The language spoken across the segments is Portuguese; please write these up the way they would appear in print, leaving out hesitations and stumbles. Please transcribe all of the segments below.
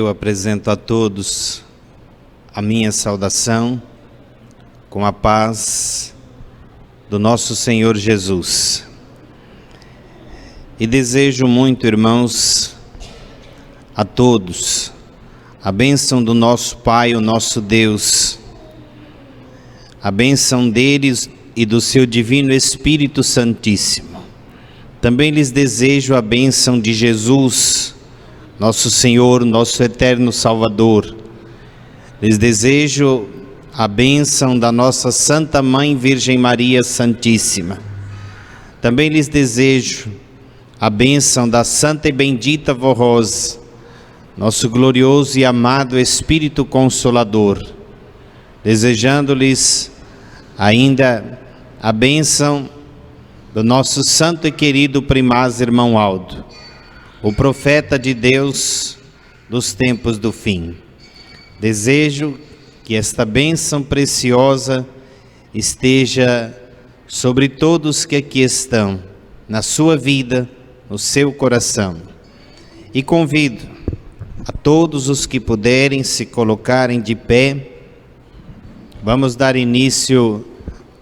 eu apresento a todos a minha saudação com a paz do nosso Senhor Jesus. E desejo muito, irmãos, a todos a bênção do nosso Pai, o nosso Deus, a bênção deles e do seu Divino Espírito Santíssimo. Também lhes desejo a bênção de Jesus, nosso Senhor, nosso eterno Salvador. Lhes desejo a bênção da nossa Santa Mãe Virgem Maria Santíssima. Também lhes desejo a bênção da Santa e Bendita Vó Rosa, nosso glorioso e amado Espírito Consolador, desejando-lhes ainda a bênção do nosso santo e querido primaz irmão Aldo, o profeta de Deus dos tempos do fim. Desejo que esta bênção preciosa esteja sobre todos que aqui estão, na sua vida, no seu coração. E convido a todos os que puderem se colocarem de pé. Vamos dar início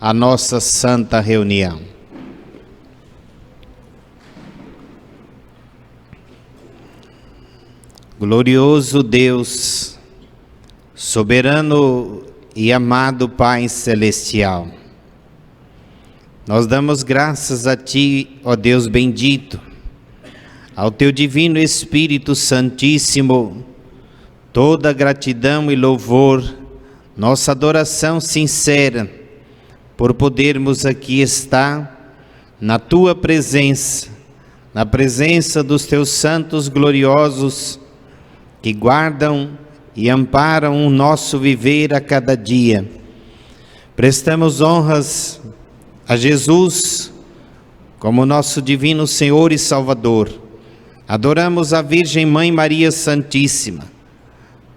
à nossa santa reunião. Glorioso Deus, soberano e amado Pai Celestial, nós damos graças a Ti, ó Deus bendito, ao Teu Divino Espírito Santíssimo, toda gratidão e louvor, nossa adoração sincera, por podermos aqui estar na Tua presença, na presença dos Teus santos gloriosos, que guardam e amparam o nosso viver a cada dia. Prestamos honras a Jesus como nosso divino Senhor e Salvador. Adoramos a Virgem Mãe Maria Santíssima.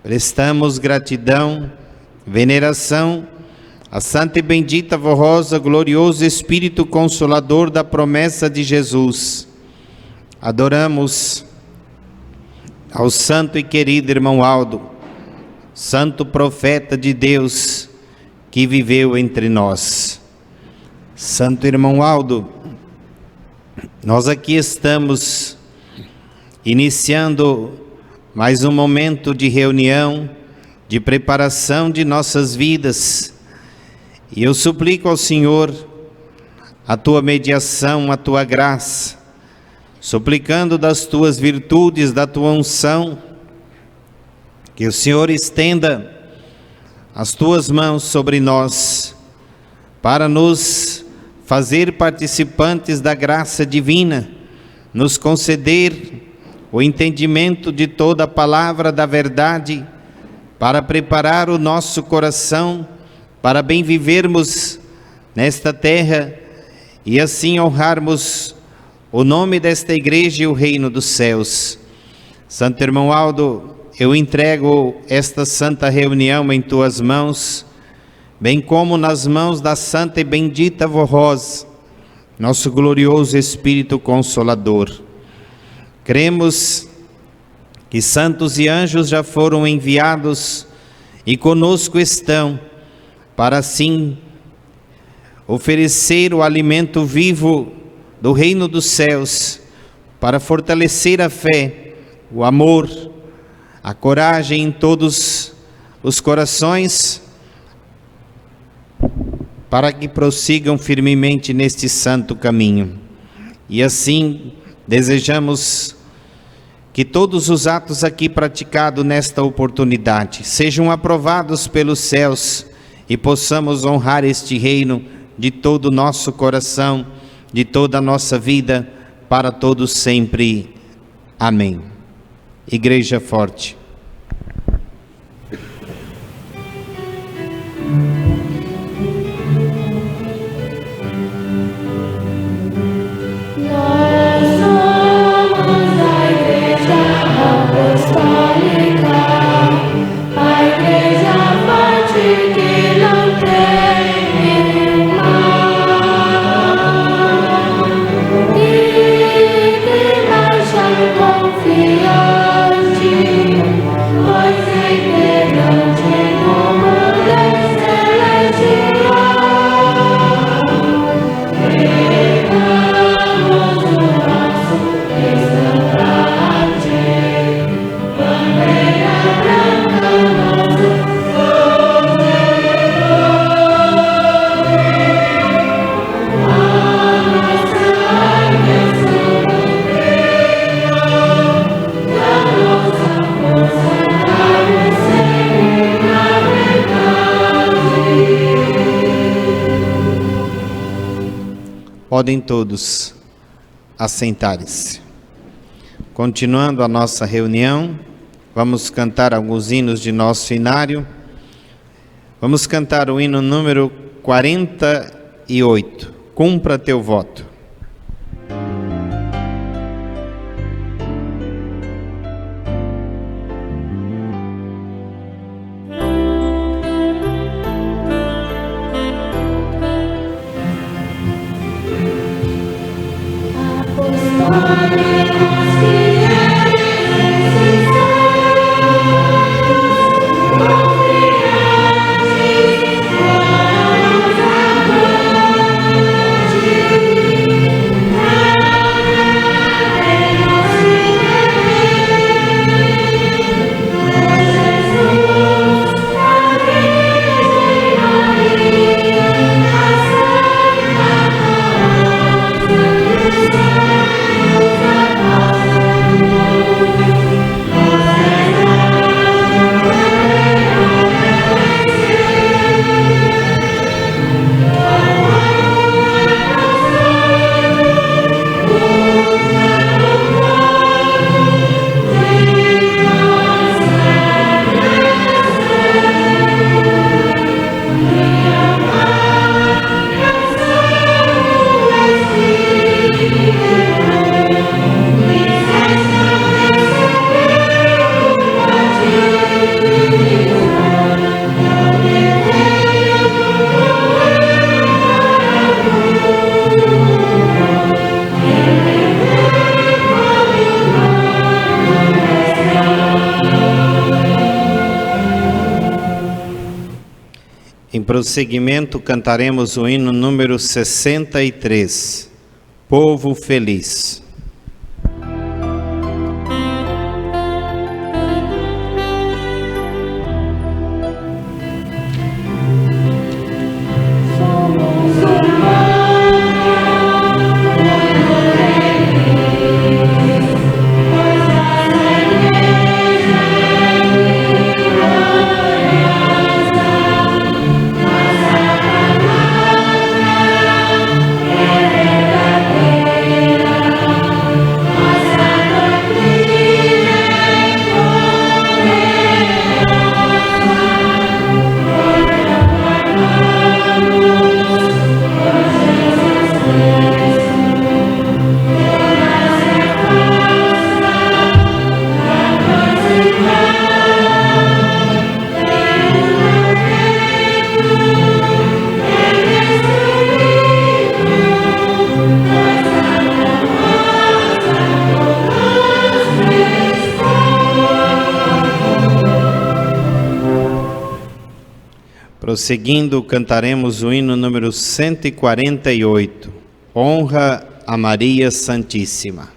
Prestamos gratidão, veneração à Santa e Bendita Vó Rosa, glorioso Espírito Consolador da promessa de Jesus. Adoramos ao santo e querido irmão Aldo, santo profeta de Deus que viveu entre nós. Santo irmão Aldo, nós aqui estamos iniciando mais um momento de reunião, de preparação de nossas vidas, e eu suplico ao Senhor a Tua mediação, a Tua graça, suplicando das Tuas virtudes, da Tua unção, que o Senhor estenda as Tuas mãos sobre nós, para nos fazer participantes da graça divina, nos conceder o entendimento de toda a palavra da verdade, para preparar o nosso coração, para bem vivermos nesta terra e assim honrarmos o nome desta igreja e o reino dos céus. Santo irmão Aldo, eu entrego esta santa reunião em Tuas mãos, bem como nas mãos da Santa e Bendita Vó Rosa, nosso glorioso Espírito Consolador. Cremos que santos e anjos já foram enviados e conosco estão, para assim oferecer o alimento vivo do reino dos céus, para fortalecer a fé, o amor, a coragem em todos os corações, para que prossigam firmemente neste santo caminho. E assim desejamos que todos os atos aqui praticados nesta oportunidade sejam aprovados pelos céus e possamos honrar este reino de todo o nosso coração, de toda a nossa vida, para todos sempre. Amém. Igreja forte. Confiante Podem todos assentarem-se. Continuando a nossa reunião, vamos cantar alguns hinos de nosso inário. Vamos cantar o hino número 48, Cumpra Teu Voto. Em prosseguimento, cantaremos o hino número 63, Povo Feliz. Prosseguindo, cantaremos o hino número 148, Honra a Maria Santíssima.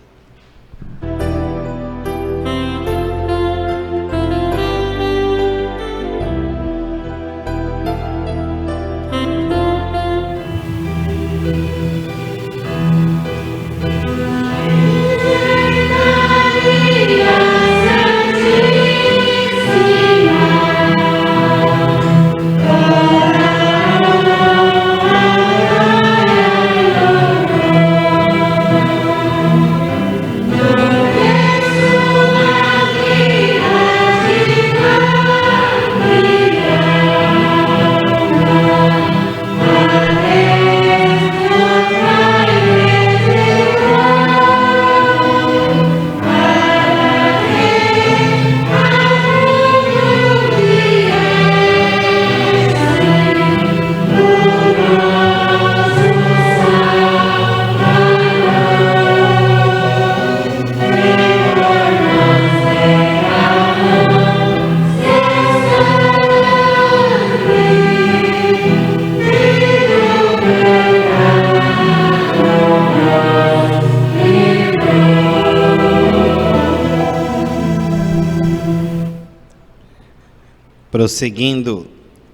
Prosseguindo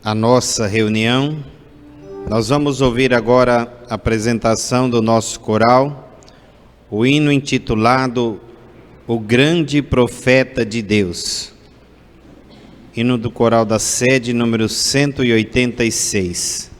a nossa reunião, nós vamos ouvir agora a apresentação do nosso coral, o hino intitulado O Grande Profeta de Deus. Hino do coral da sede número 186.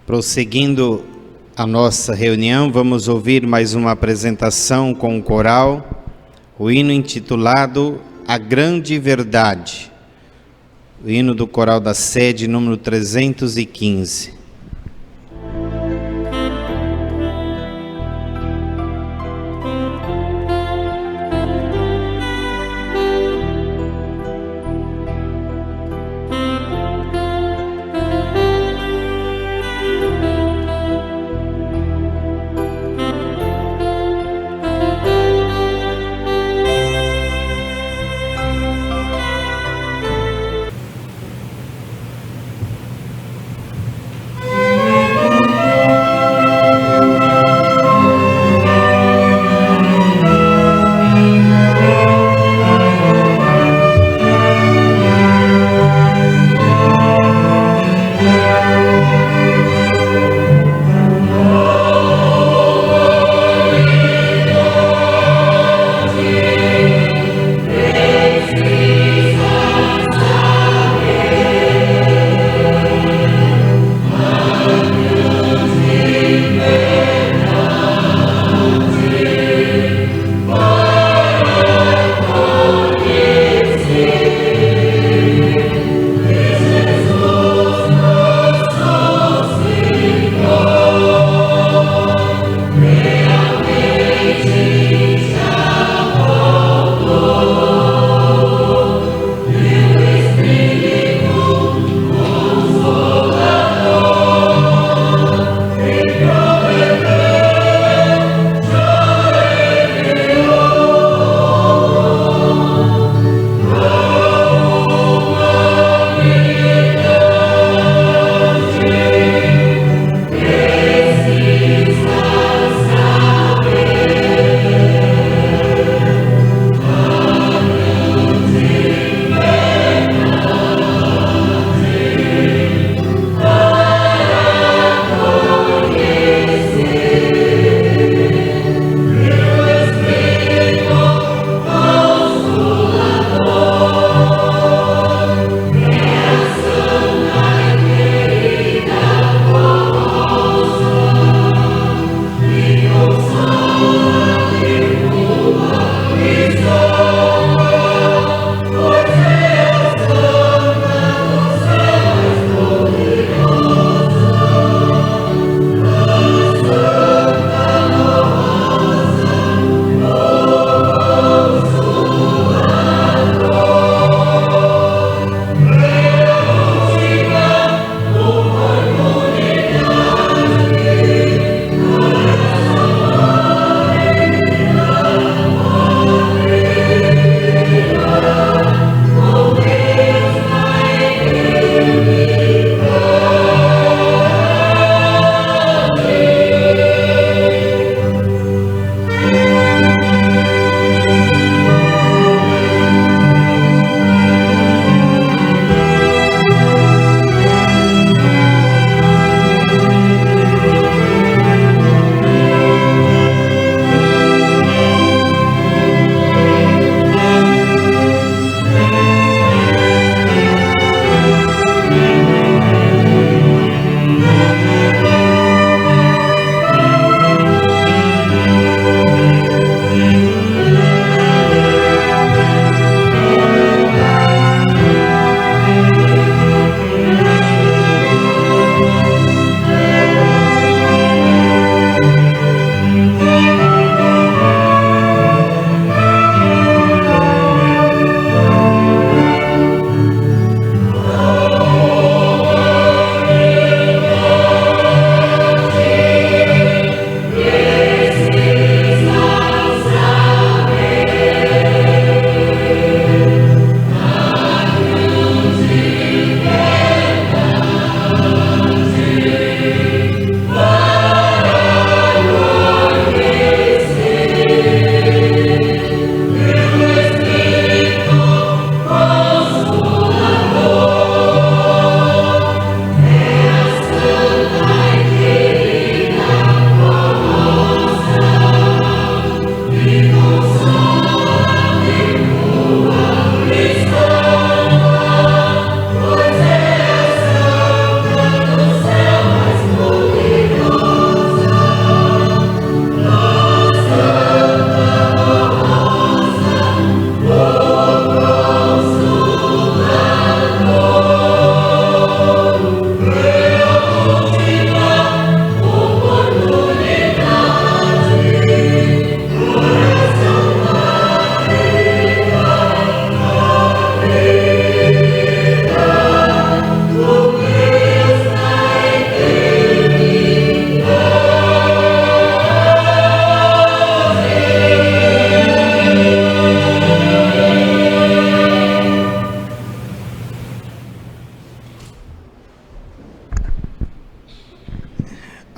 Prosseguindo a nossa reunião, vamos ouvir mais uma apresentação com o coral, o hino intitulado A Grande Verdade, o hino do coral da sede número 315.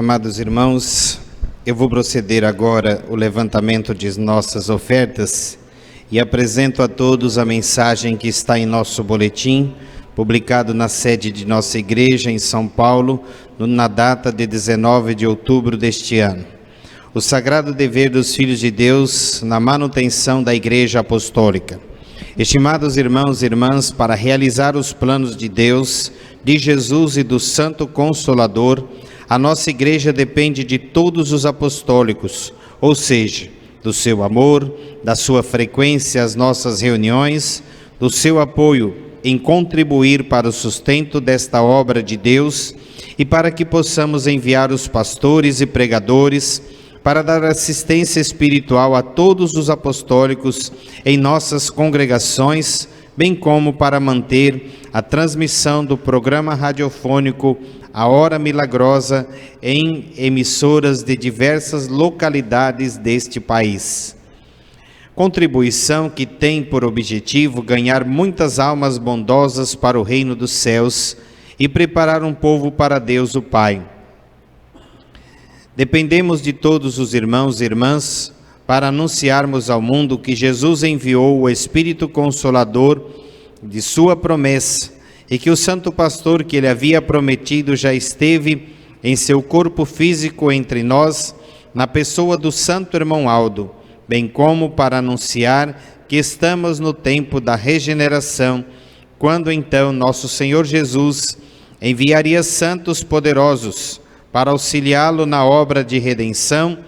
Amados irmãos, eu vou proceder agora o levantamento de nossas ofertas e apresento a todos a mensagem que está em nosso boletim, publicado na sede de nossa igreja em São Paulo, na data de 19 de outubro deste ano. O sagrado dever dos filhos de Deus na manutenção da Igreja Apostólica. Estimados irmãos e irmãs, para realizar os planos de Deus, de Jesus e do Santo Consolador, a nossa igreja depende de todos os apostólicos, ou seja, do seu amor, da sua frequência às nossas reuniões, do seu apoio em contribuir para o sustento desta obra de Deus e para que possamos enviar os pastores e pregadores para dar assistência espiritual a todos os apostólicos em nossas congregações, bem como para manter a transmissão do programa radiofônico A Hora Milagrosa em emissoras de diversas localidades deste país. Contribuição que tem por objetivo ganhar muitas almas bondosas para o reino dos céus e preparar um povo para Deus o Pai. Dependemos de todos os irmãos e irmãs para anunciarmos ao mundo que Jesus enviou o Espírito Consolador de sua promessa e que o santo pastor que ele havia prometido já esteve em seu corpo físico entre nós, na pessoa do santo irmão Aldo, bem como para anunciar que estamos no tempo da regeneração, quando então nosso Senhor Jesus enviaria santos poderosos para auxiliá-lo na obra de redenção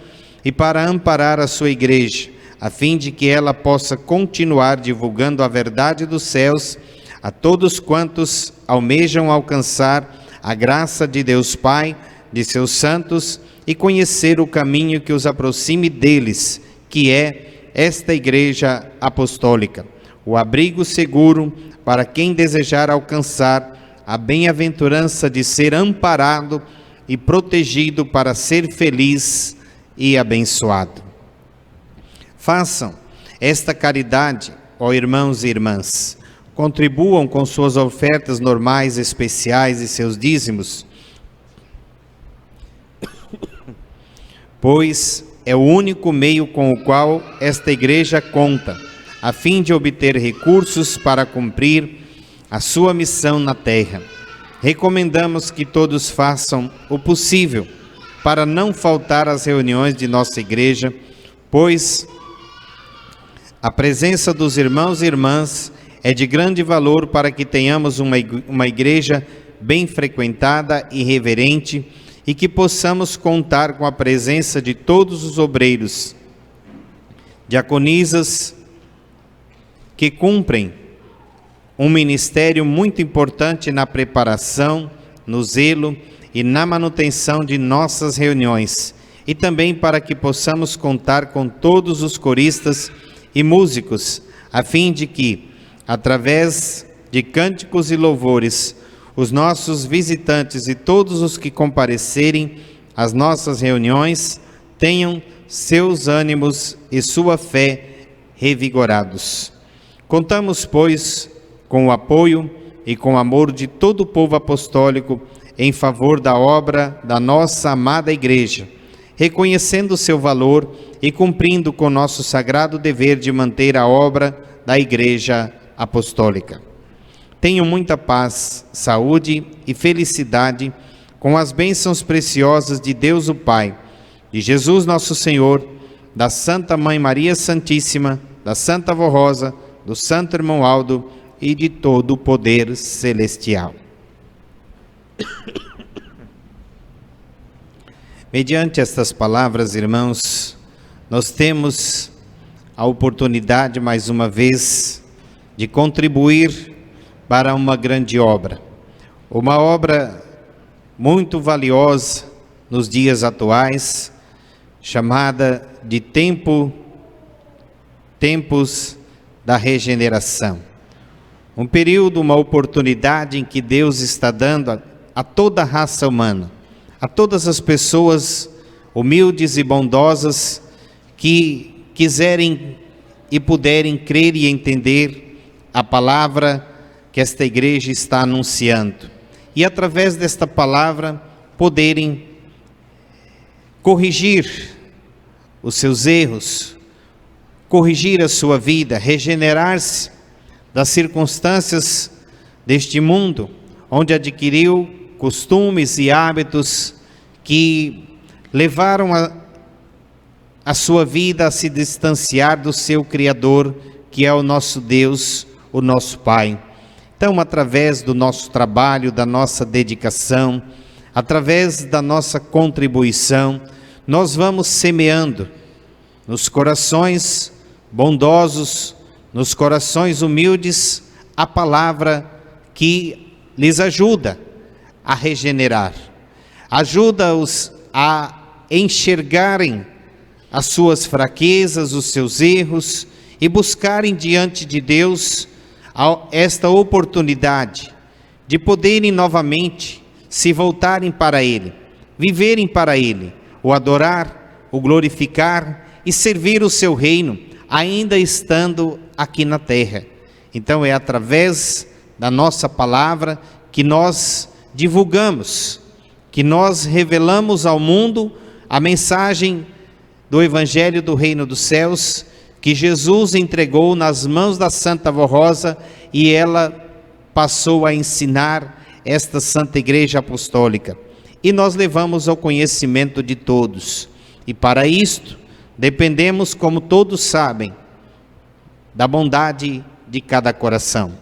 e para amparar a sua igreja, a fim de que ela possa continuar divulgando a verdade dos céus a todos quantos almejam alcançar a graça de Deus Pai, de seus santos, e conhecer o caminho que os aproxime deles, que é esta Igreja Apostólica, o abrigo seguro para quem desejar alcançar a bem-aventurança de ser amparado e protegido para ser feliz e abençoado. Façam esta caridade, ó irmãos e irmãs. Contribuam com suas ofertas normais, especiais e seus dízimos, pois é o único meio com o qual esta igreja conta, a fim de obter recursos para cumprir a sua missão na terra. Recomendamos que todos façam o possível para não faltar às reuniões de nossa igreja, pois a presença dos irmãos e irmãs é de grande valor para que tenhamos uma igreja bem frequentada e reverente e que possamos contar com a presença de todos os obreiros, diaconisas, que cumprem um ministério muito importante na preparação, no zelo e na manutenção de nossas reuniões, e também para que possamos contar com todos os coristas e músicos, a fim de que, através de cânticos e louvores, os nossos visitantes e todos os que comparecerem às nossas reuniões tenham seus ânimos e sua fé revigorados. Contamos, pois, com o apoio e com o amor de todo o povo apostólico em favor da obra da nossa amada Igreja, reconhecendo o seu valor e cumprindo com nosso sagrado dever de manter a obra da Igreja Apostólica. Tenham muita paz, saúde e felicidade com as bênçãos preciosas de Deus o Pai, de Jesus nosso Senhor, da Santa Mãe Maria Santíssima, da Santa Avó Rosa, do Santo Irmão Aldo e de todo o poder celestial. Mediante estas palavras, irmãos, nós temos a oportunidade, mais uma vez, de contribuir para uma grande obra. Uma obra muito valiosa nos dias atuais, chamada de tempos da regeneração. Um período, uma oportunidade em que Deus está dando a toda a raça humana, a todas as pessoas humildes e bondosas que quiserem e puderem crer e entender a palavra que esta igreja está anunciando. E através desta palavra poderem corrigir os seus erros, corrigir a sua vida, regenerar-se das circunstâncias deste mundo, onde adquiriu costumes e hábitos que levaram a sua vida a se distanciar do seu Criador, que é o nosso Deus, o nosso Pai. Então, através do nosso trabalho, da nossa dedicação, através da nossa contribuição, nós vamos semeando nos corações bondosos, nos corações humildes, a palavra que lhes ajuda a regenerar, ajuda-os a enxergarem as suas fraquezas, os seus erros e buscarem diante de Deus esta oportunidade de poderem novamente se voltarem para Ele, viverem para Ele, o adorar, o glorificar e servir o seu reino, ainda estando aqui na terra. Então é através da nossa palavra que nós divulgamos, que nós revelamos ao mundo a mensagem do Evangelho do Reino dos Céus, que Jesus entregou nas mãos da Santa Avó Rosa, e ela passou a ensinar esta Santa Igreja Apostólica. E nós levamos ao conhecimento de todos. E para isto, dependemos, como todos sabem, da bondade de cada coração,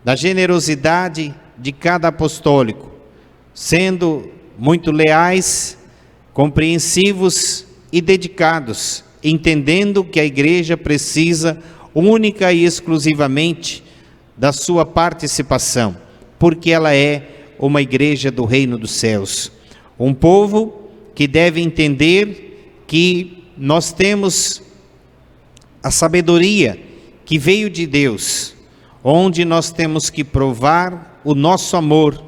da generosidade de cada apostólico, sendo muito leais, compreensivos e dedicados, entendendo que a igreja precisa única e exclusivamente da sua participação, porque ela é uma igreja do reino dos céus, um povo que deve entender que nós temos a sabedoria que veio de Deus, onde nós temos que provar o nosso amor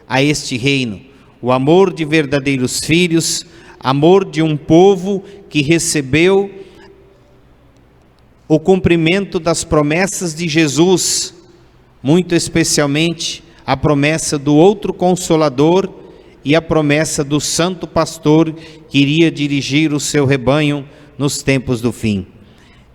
a este reino, o amor de verdadeiros filhos, amor de um povo que recebeu o cumprimento das promessas de Jesus, muito especialmente a promessa do outro Consolador e a promessa do Santo Pastor que iria dirigir o seu rebanho nos tempos do fim.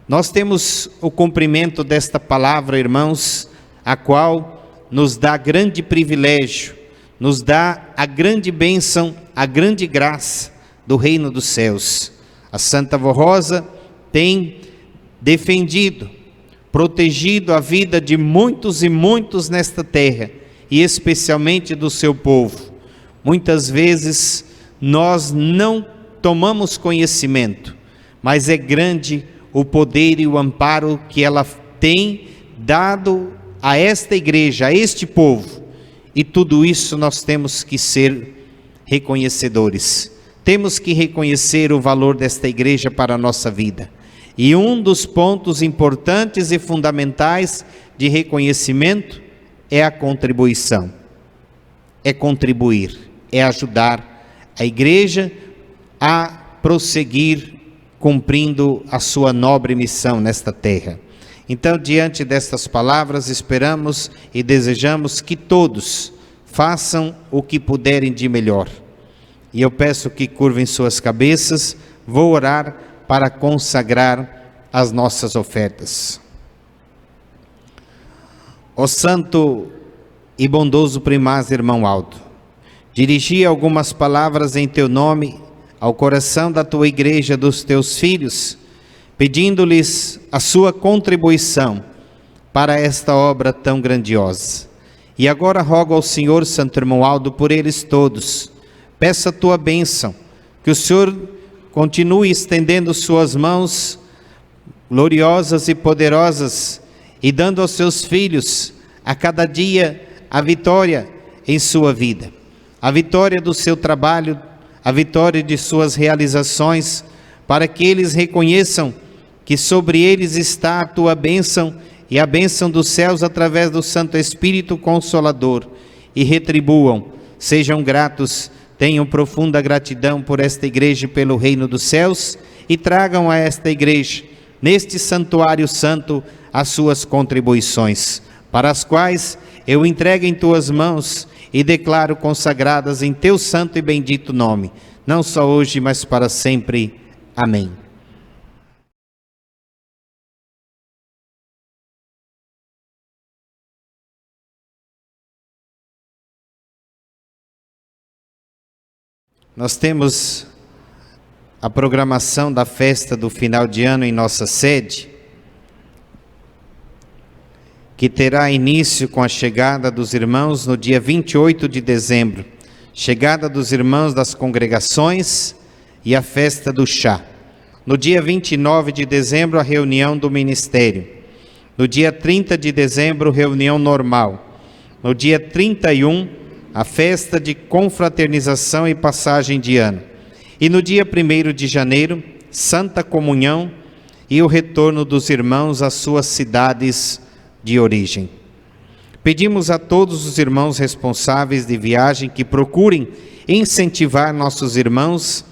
Nós temos o cumprimento desta palavra, irmãos, a qual nos dá grande privilégio, nos dá a grande bênção, a grande graça do reino dos céus. A Santa Avó Rosa tem defendido, protegido a vida de muitos e muitos nesta terra, e especialmente do seu povo. Muitas vezes nós não tomamos conhecimento, mas é grande o poder e o amparo que ela tem dado a esta igreja, a este povo, e tudo isso nós temos que ser reconhecedores. Temos que reconhecer o valor desta igreja para a nossa vida. E um dos pontos importantes e fundamentais de reconhecimento é a contribuição. É contribuir, é ajudar a igreja a prosseguir cumprindo a sua nobre missão nesta terra. Então, diante destas palavras, esperamos e desejamos que todos façam o que puderem de melhor. E eu peço que curvem suas cabeças, vou orar para consagrar as nossas ofertas. Ó santo e bondoso primaz irmão Aldo, dirigi algumas palavras em teu nome ao coração da tua igreja, dos teus filhos, pedindo-lhes a sua contribuição para esta obra tão grandiosa. E agora rogo ao Senhor, santo irmão Aldo, por eles todos. Peço a tua bênção, que o Senhor continue estendendo suas mãos gloriosas e poderosas e dando aos seus filhos a cada dia a vitória em sua vida, a vitória do seu trabalho, a vitória de suas realizações, para que eles reconheçam que sobre eles está a tua bênção e a bênção dos céus através do Santo Espírito Consolador, e retribuam, sejam gratos, tenham profunda gratidão por esta igreja e pelo reino dos céus, e tragam a esta igreja, neste santuário santo, as suas contribuições, para as quais eu entrego em tuas mãos e declaro consagradas em teu santo e bendito nome, não só hoje, mas para sempre. Amém. Nós temos a programação da festa do final de ano em nossa sede, que terá início com a chegada dos irmãos no dia 28 de dezembro, chegada dos irmãos das congregações e a festa do chá. No dia 29 de dezembro, a reunião do ministério. No dia 30 de dezembro, reunião normal. No dia 31, a festa de confraternização e passagem de ano. E no dia 1º de janeiro, Santa Comunhão e o retorno dos irmãos às suas cidades de origem. Pedimos a todos os irmãos responsáveis de viagem que procurem incentivar nossos irmãos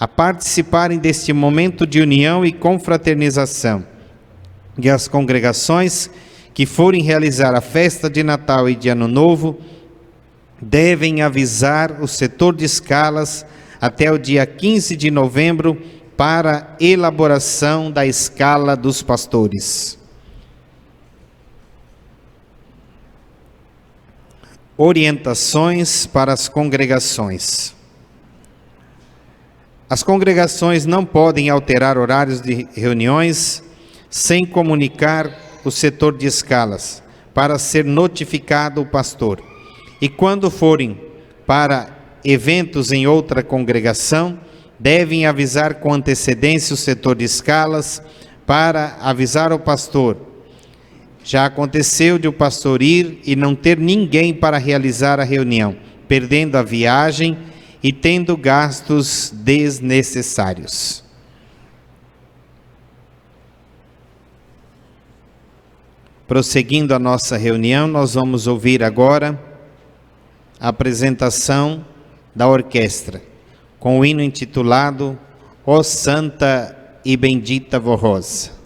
a participarem deste momento de união e confraternização. E as congregações que forem realizar a festa de Natal e de Ano Novo devem avisar o setor de escalas até o dia 15 de novembro para elaboração da escala dos pastores. Orientações para as congregações. As congregações não podem alterar horários de reuniões sem comunicar o setor de escalas, para ser notificado o pastor. E quando forem para eventos em outra congregação, devem avisar com antecedência o setor de escalas, para avisar o pastor. Já aconteceu de o pastor ir e não ter ninguém para realizar a reunião, perdendo a viagem e tendo gastos desnecessários. Prosseguindo a nossa reunião, nós vamos ouvir agora a apresentação da orquestra, com o hino intitulado Ó Santa e Bendita Vó Rosa.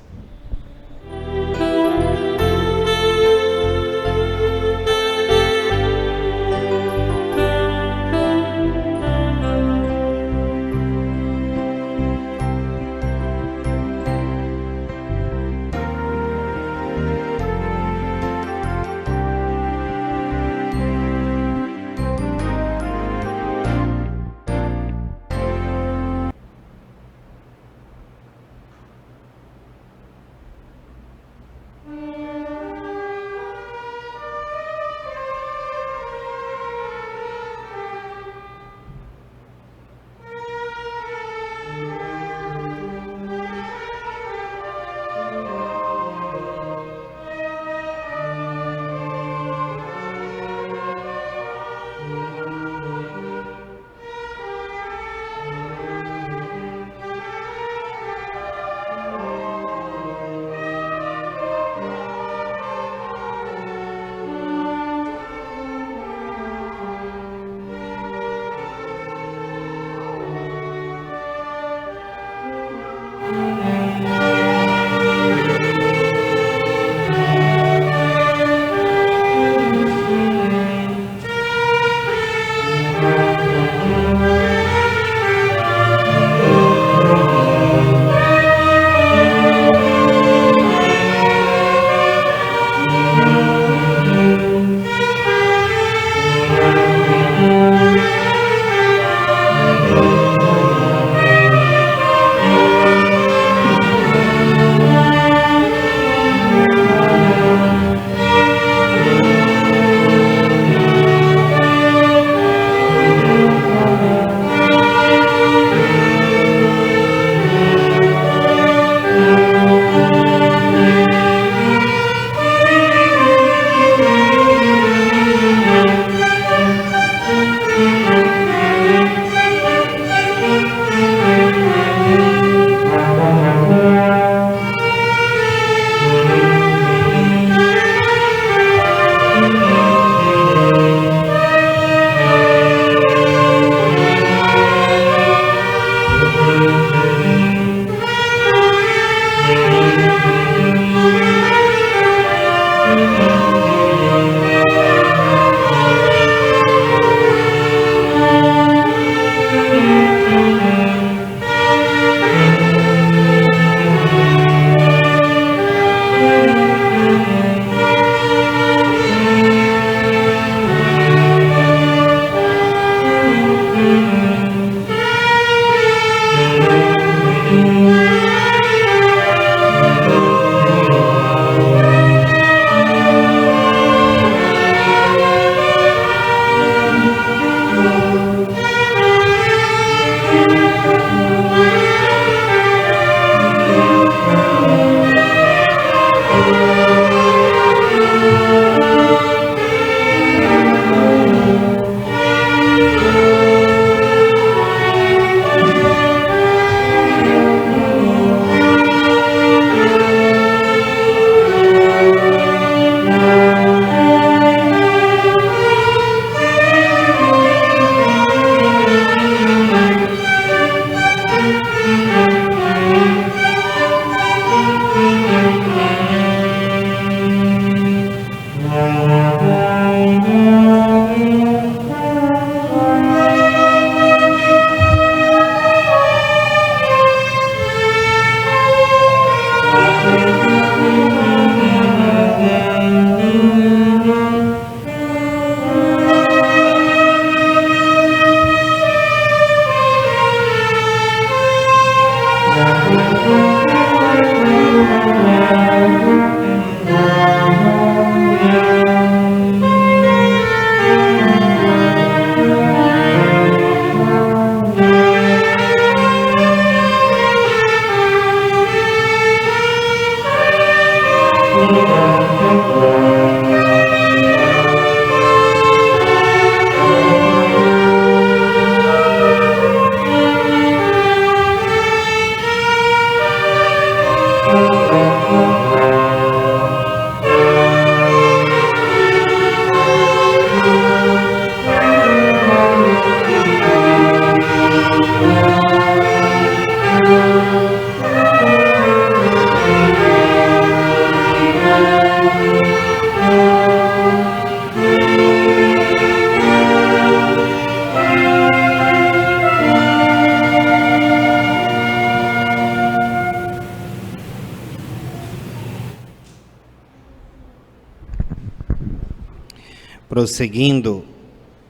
prosseguindo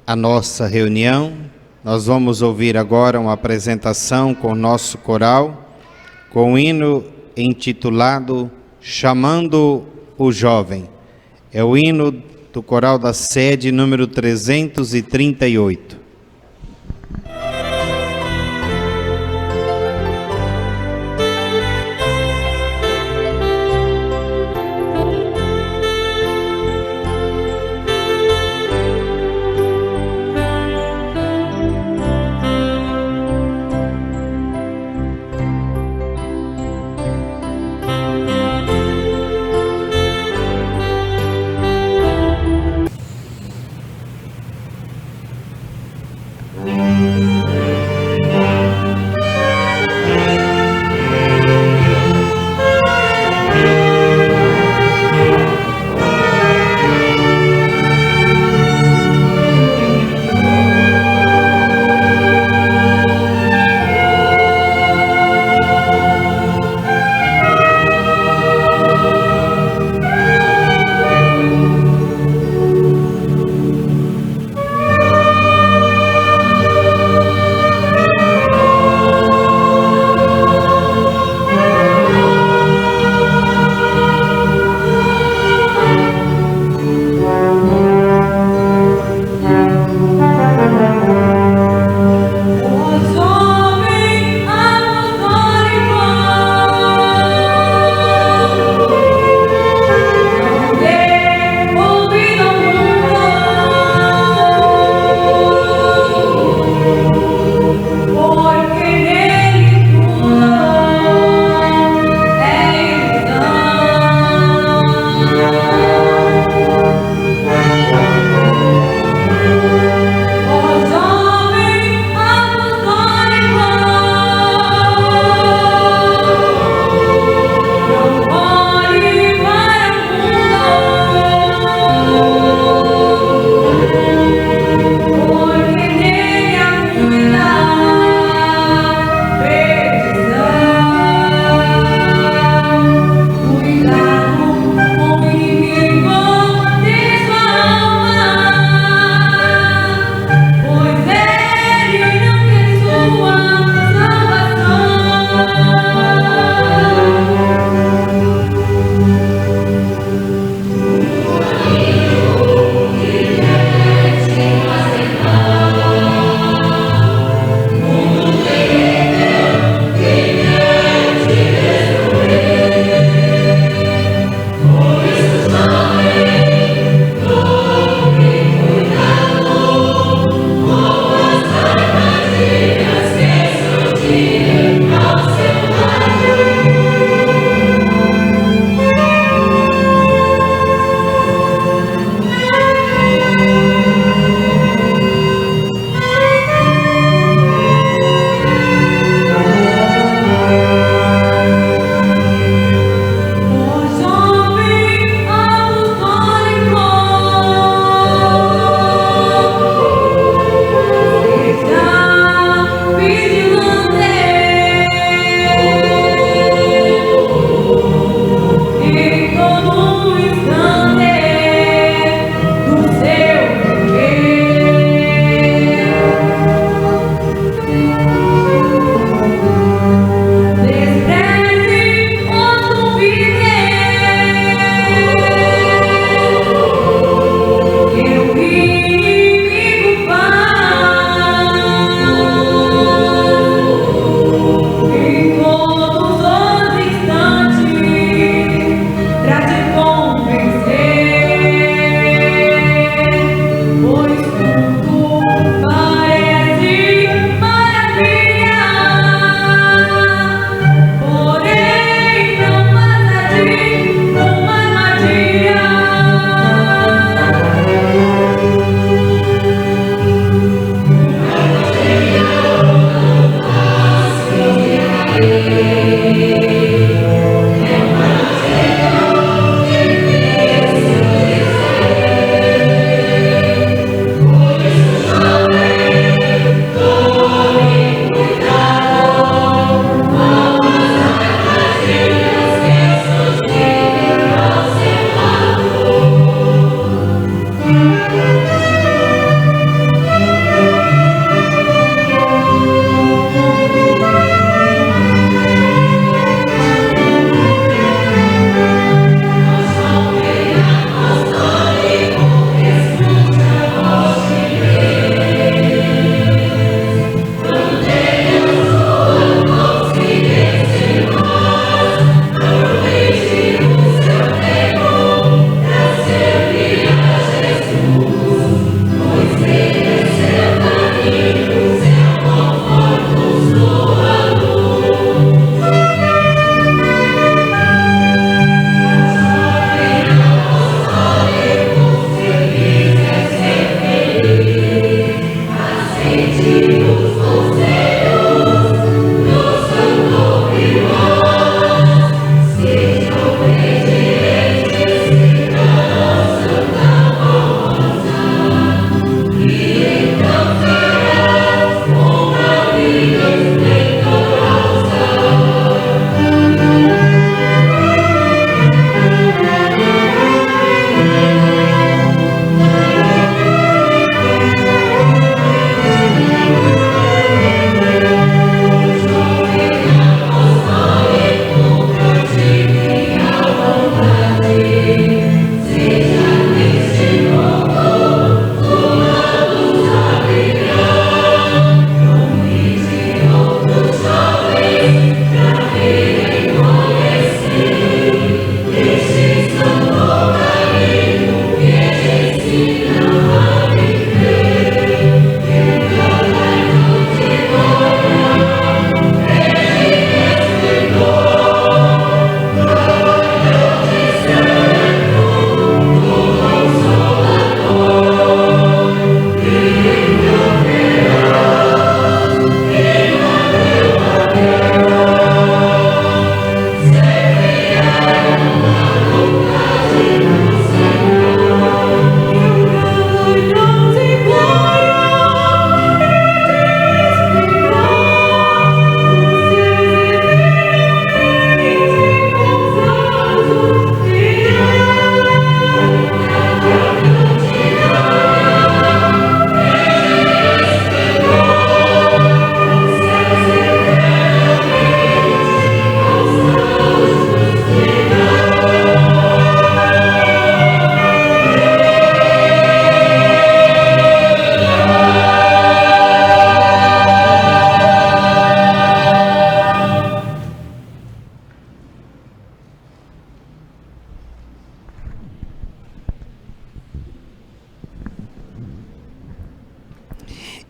a nossa reunião, nós vamos ouvir agora uma apresentação com o nosso coral, com o hino intitulado Chamando o Jovem. É o hino do coral da sede número 338.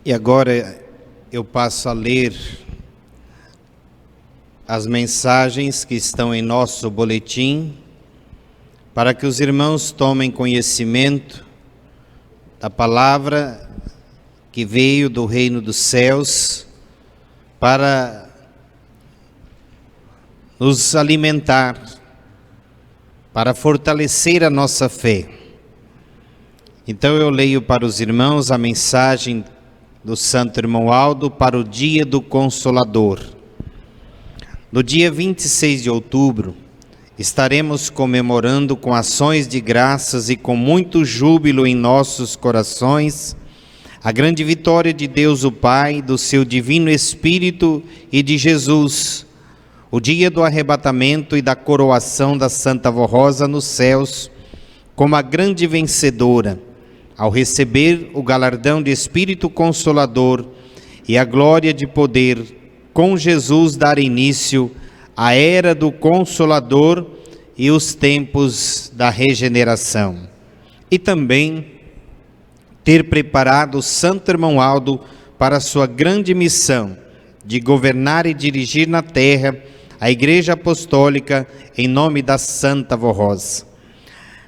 E agora eu passo a ler as mensagens que estão em nosso boletim, para que os irmãos tomem conhecimento da palavra que veio do reino dos céus para nos alimentar, para fortalecer a nossa fé. Então eu leio para os irmãos a mensagem do Santo Irmão Aldo para o Dia do Consolador. No dia 26 de outubro, estaremos comemorando com ações de graças e com muito júbilo em nossos corações a grande vitória de Deus o Pai, do seu Divino Espírito e de Jesus, o dia do arrebatamento e da coroação da Santa Vó Rosa nos céus, como a grande vencedora, ao receber o galardão de Espírito Consolador e a glória de poder, com Jesus dar início à era do Consolador e os tempos da regeneração. E também ter preparado o Santo Irmão Aldo para a sua grande missão de governar e dirigir na terra a Igreja Apostólica em nome da Santa Vó Rosa.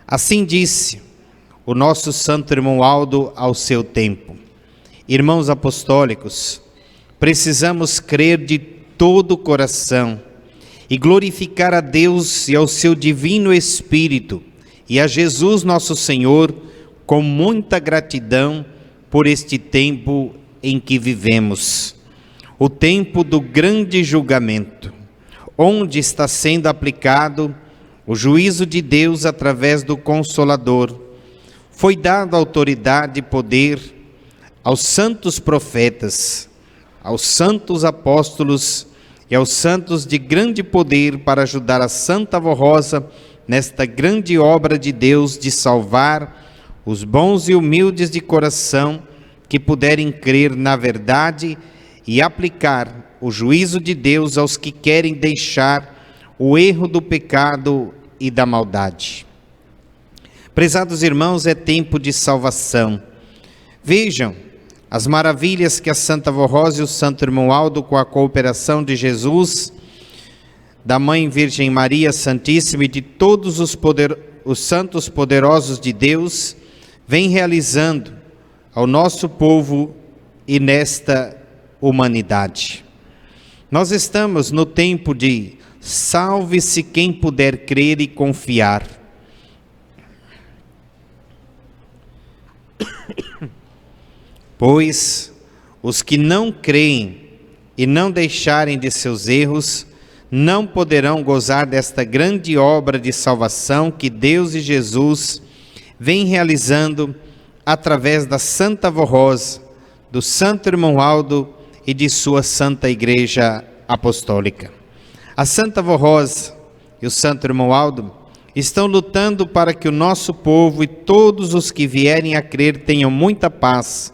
Assim disse o nosso Santo Irmão Aldo ao seu tempo: irmãos apostólicos, precisamos crer de todo o coração e glorificar a Deus e ao seu Divino Espírito e a Jesus nosso Senhor com muita gratidão por este tempo em que vivemos, o tempo do grande julgamento, onde está sendo aplicado o juízo de Deus através do Consolador. Foi dada autoridade e poder aos santos profetas, aos santos apóstolos e aos santos de grande poder para ajudar a Santa Vó Rosa nesta grande obra de Deus de salvar os bons e humildes de coração que puderem crer na verdade e aplicar o juízo de Deus aos que querem deixar o erro do pecado e da maldade. Prezados irmãos, é tempo de salvação. Vejam as maravilhas que a Santa Vó Rosa e o Santo Irmão Aldo, com a cooperação de Jesus, da Mãe Virgem Maria Santíssima e de todos os santos poderosos de Deus, vem realizando ao nosso povo e nesta humanidade. Nós estamos no tempo de salve-se quem puder crer e confiar. Pois os que não creem e não deixarem de seus erros, não poderão gozar desta grande obra de salvação que Deus e Jesus vêm realizando através da Santa Vó Rosa, do Santo Irmão Aldo e de sua Santa Igreja Apostólica. A Santa Vó Rosa e o Santo Irmão Aldo estão lutando para que o nosso povo e todos os que vierem a crer tenham muita paz,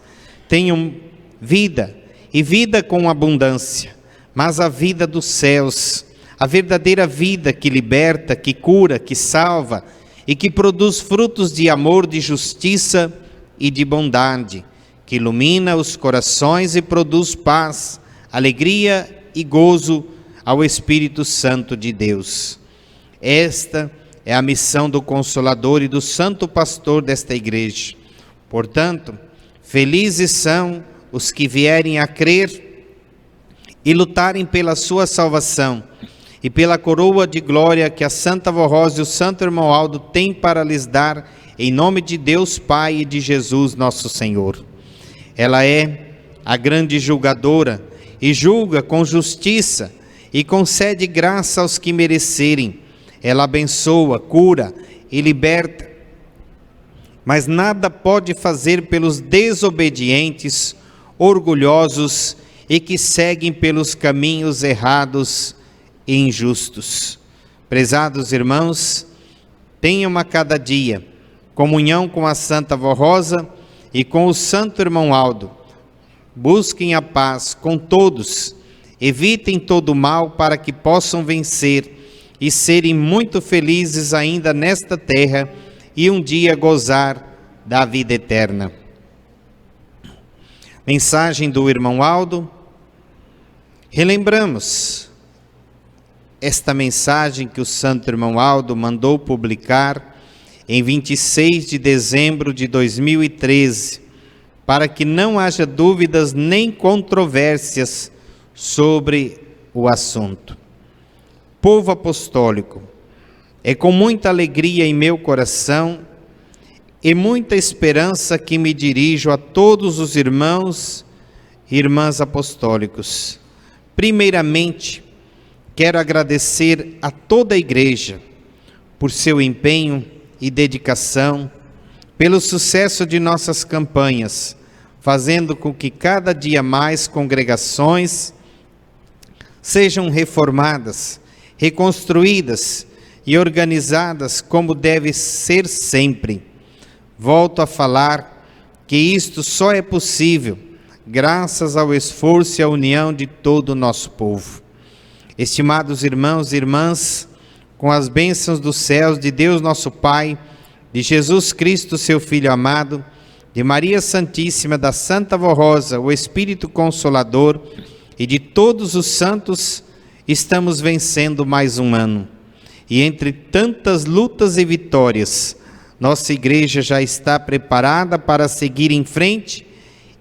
tenham vida, e vida com abundância, mas a vida dos céus, a verdadeira vida que liberta, que cura, que salva e que produz frutos de amor, de justiça e de bondade, que ilumina os corações e produz paz, alegria e gozo ao Espírito Santo de Deus. Esta é a missão do Consolador e do Santo Pastor desta igreja. Portanto, felizes são os que vierem a crer e lutarem pela sua salvação e pela coroa de glória que a Santa Vó Rosa e o Santo Irmão Aldo têm para lhes dar, em nome de Deus Pai e de Jesus nosso Senhor. Ela é a grande julgadora e julga com justiça e concede graça aos que merecerem. Ela abençoa, cura e liberta, mas nada pode fazer pelos desobedientes, orgulhosos e que seguem pelos caminhos errados e injustos. Prezados irmãos, tenham a cada dia comunhão com a Santa Vó Rosa e com o Santo Irmão Aldo. Busquem a paz com todos, evitem todo o mal para que possam vencer e serem muito felizes ainda nesta terra e um dia gozar da vida eterna. Mensagem do Irmão Aldo. Relembramos esta mensagem que o Santo Irmão Aldo mandou publicar em 26 de dezembro de 2013, para que não haja dúvidas nem controvérsias sobre o assunto. Povo apostólico, é com muita alegria em meu coração e muita esperança que me dirijo a todos os irmãos e irmãs apostólicos. Primeiramente, quero agradecer a toda a igreja por seu empenho e dedicação, pelo sucesso de nossas campanhas, fazendo com que cada dia mais congregações sejam reformadas, reconstruídas e organizadas como deve ser sempre. Volto a falar que isto só é possível graças ao esforço e à união de todo o nosso povo. Estimados irmãos e irmãs, com as bênçãos dos céus de Deus nosso Pai, de Jesus Cristo, seu Filho amado, de Maria Santíssima, da Santa Vó Rosa, o Espírito Consolador e de todos os santos, estamos vencendo mais um ano. E entre tantas lutas e vitórias, nossa igreja já está preparada para seguir em frente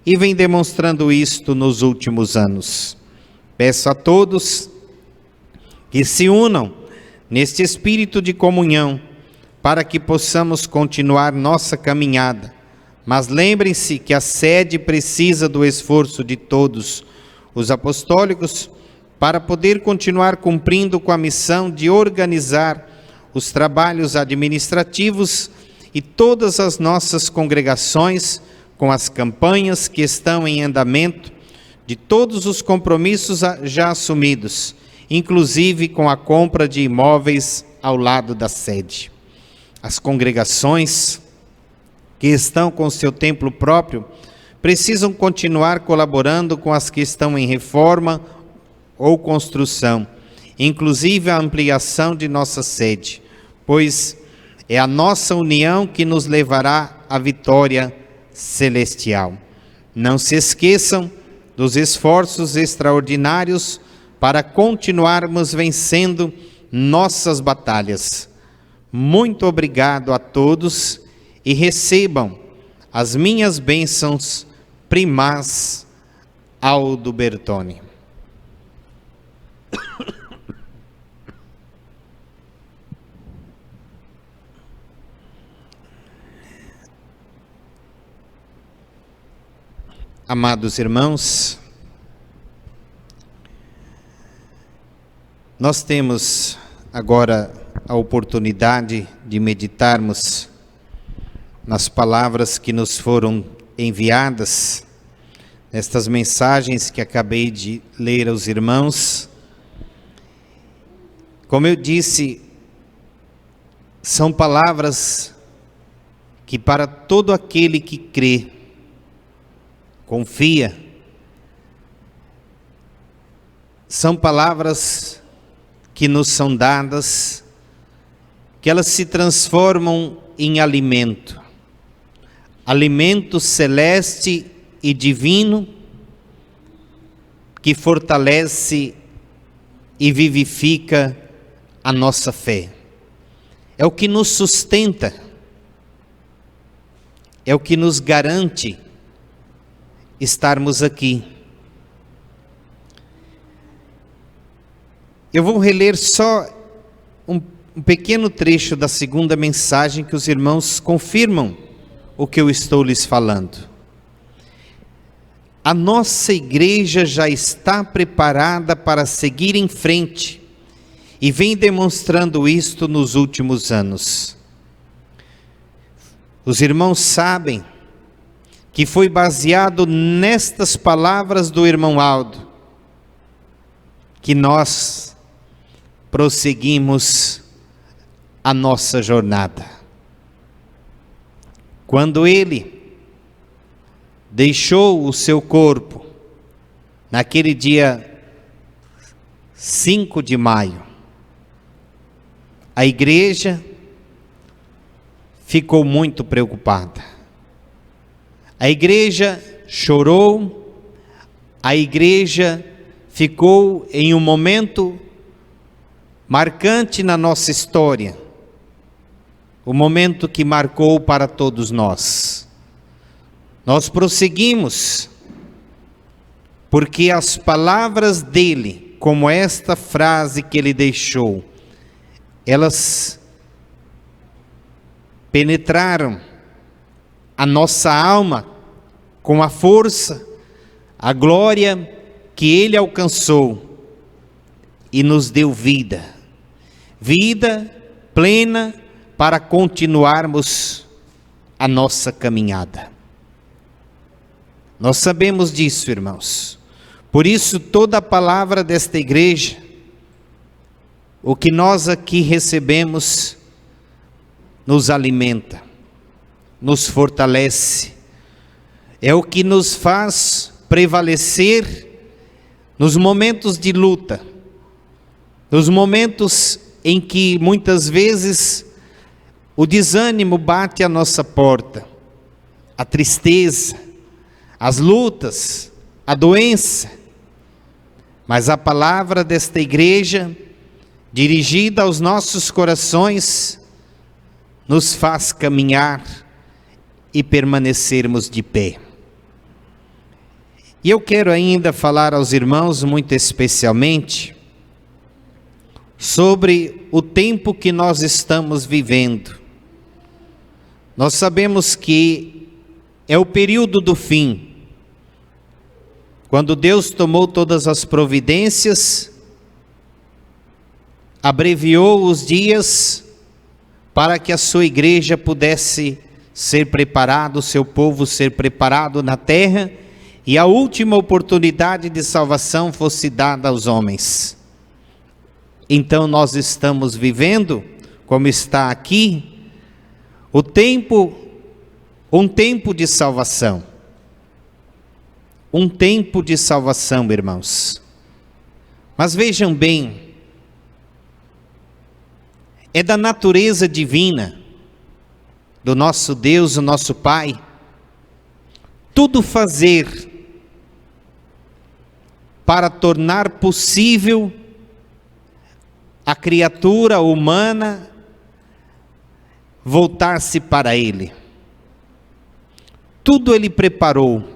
e vem demonstrando isto nos últimos anos. Peço a todos que se unam neste espírito de comunhão para que possamos continuar nossa caminhada. Mas lembrem-se que a sede precisa do esforço de todos os apostólicos para poder continuar cumprindo com a missão de organizar os trabalhos administrativos e todas as nossas congregações com as campanhas que estão em andamento, de todos os compromissos já assumidos, inclusive com a compra de imóveis ao lado da sede. As congregações que estão com seu templo próprio precisam continuar colaborando com as que estão em reforma ou construção, inclusive a ampliação de nossa sede, pois é a nossa união que nos levará à vitória celestial. Não se esqueçam dos esforços extraordinários para continuarmos vencendo nossas batalhas. Muito obrigado a todos e recebam as minhas bênçãos primaz Aldo Bertoni. Amados irmãos, nós temos agora a oportunidade de meditarmos nas palavras que nos foram enviadas, nestas mensagens que acabei de ler aos irmãos. Como eu disse, são palavras que para todo aquele que crê, confia, são palavras que nos são dadas, que elas se transformam em alimento, alimento celeste e divino, que fortalece e vivifica a nossa fé. É o que nos sustenta, é o que nos garante estarmos aqui. Eu vou reler só um pequeno trecho da segunda mensagem, que os irmãos confirmam o que eu estou lhes falando. A nossa igreja já está preparada para seguir em frente e vem demonstrando isto nos últimos anos. Os irmãos sabem que foi baseado nestas palavras do irmão Aldo que nós prosseguimos a nossa jornada. Quando ele deixou o seu corpo, naquele dia 5 de maio, a igreja ficou muito preocupada. A igreja chorou, a igreja ficou em um momento marcante na nossa história, o momento que marcou para todos nós. Nós prosseguimos, porque as palavras dele, como esta frase que ele deixou, elas penetraram a nossa alma com a força, a glória que ele alcançou e nos deu vida, vida plena para continuarmos a nossa caminhada. Nós sabemos disso, irmãos. Por isso, toda a palavra desta igreja, o que nós aqui recebemos, nos alimenta, nos fortalece, é o que nos faz prevalecer nos momentos de luta, nos momentos em que muitas vezes o desânimo bate à nossa porta, a tristeza, as lutas, a doença. Mas a palavra desta igreja, dirigida aos nossos corações, nos faz caminhar e permanecermos de pé. E eu quero ainda falar aos irmãos, muito especialmente, sobre o tempo que nós estamos vivendo. Nós sabemos que é o período do fim, quando Deus tomou todas as providências, abreviou os dias para que a sua igreja pudesse ser preparado, o seu povo ser preparado na terra, e a última oportunidade de salvação fosse dada aos homens. Então nós estamos vivendo, como está aqui, um tempo de salvação. Um tempo de salvação, irmãos. Mas vejam bem, é da natureza divina do nosso Deus, o nosso Pai, tudo fazer para tornar possível a criatura humana voltar-se para Ele. Tudo Ele preparou,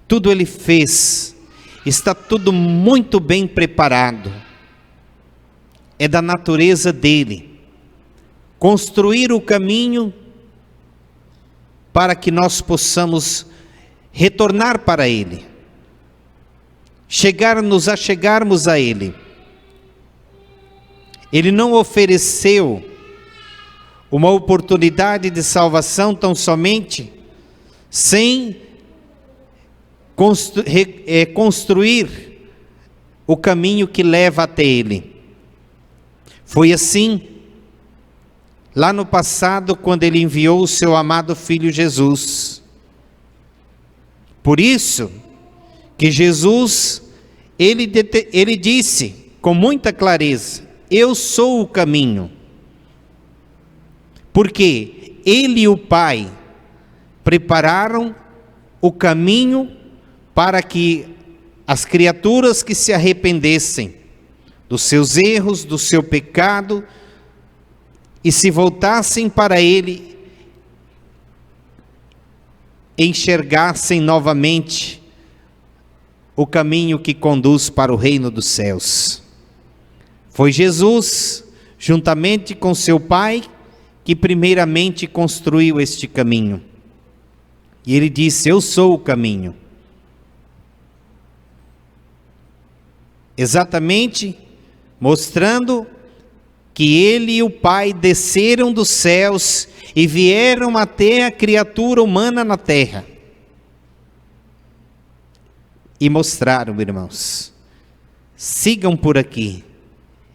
tudo Ele fez, está tudo muito bem preparado. É da natureza dEle construir o caminho para que nós possamos retornar para Ele, nos achegarmos a Ele. Ele não ofereceu uma oportunidade de salvação tão somente sem construir o caminho que leva até Ele. Foi assim lá no passado, quando Ele enviou o seu amado Filho Jesus. Por isso que Jesus, ele disse com muita clareza: eu sou o caminho. Porque Ele e o Pai prepararam o caminho para que as criaturas que se arrependessem dos seus erros, do seu pecado, e se voltassem para Ele, enxergassem novamente o caminho que conduz para o reino dos céus. Foi Jesus, juntamente com seu Pai, que primeiramente construiu este caminho. E Ele disse: eu sou o caminho. Exatamente mostrando que Ele e o Pai desceram dos céus e vieram até a criatura humana na terra. E mostraram, irmãos: sigam por aqui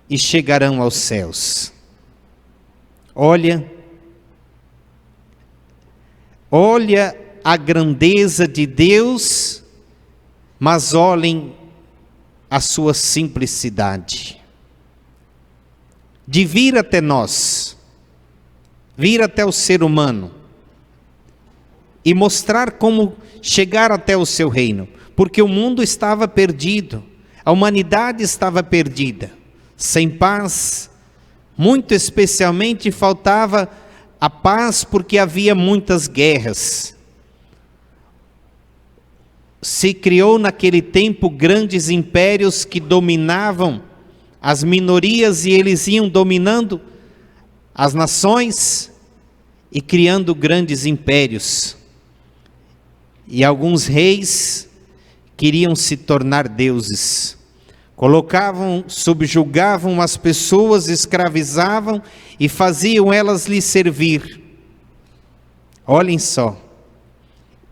e chegarão aos céus. Olha a grandeza de Deus, mas olhem a sua simplicidade. De vir até nós, vir até o ser humano e mostrar como chegar até o seu reino, porque o mundo estava perdido, a humanidade estava perdida, sem paz, muito especialmente faltava a paz porque havia muitas guerras. Se criou naquele tempo grandes impérios que dominavam as minorias e eles iam dominando as nações e criando grandes impérios. E alguns reis queriam se tornar deuses. Subjugavam as pessoas, escravizavam e faziam elas lhe servir. Olhem só,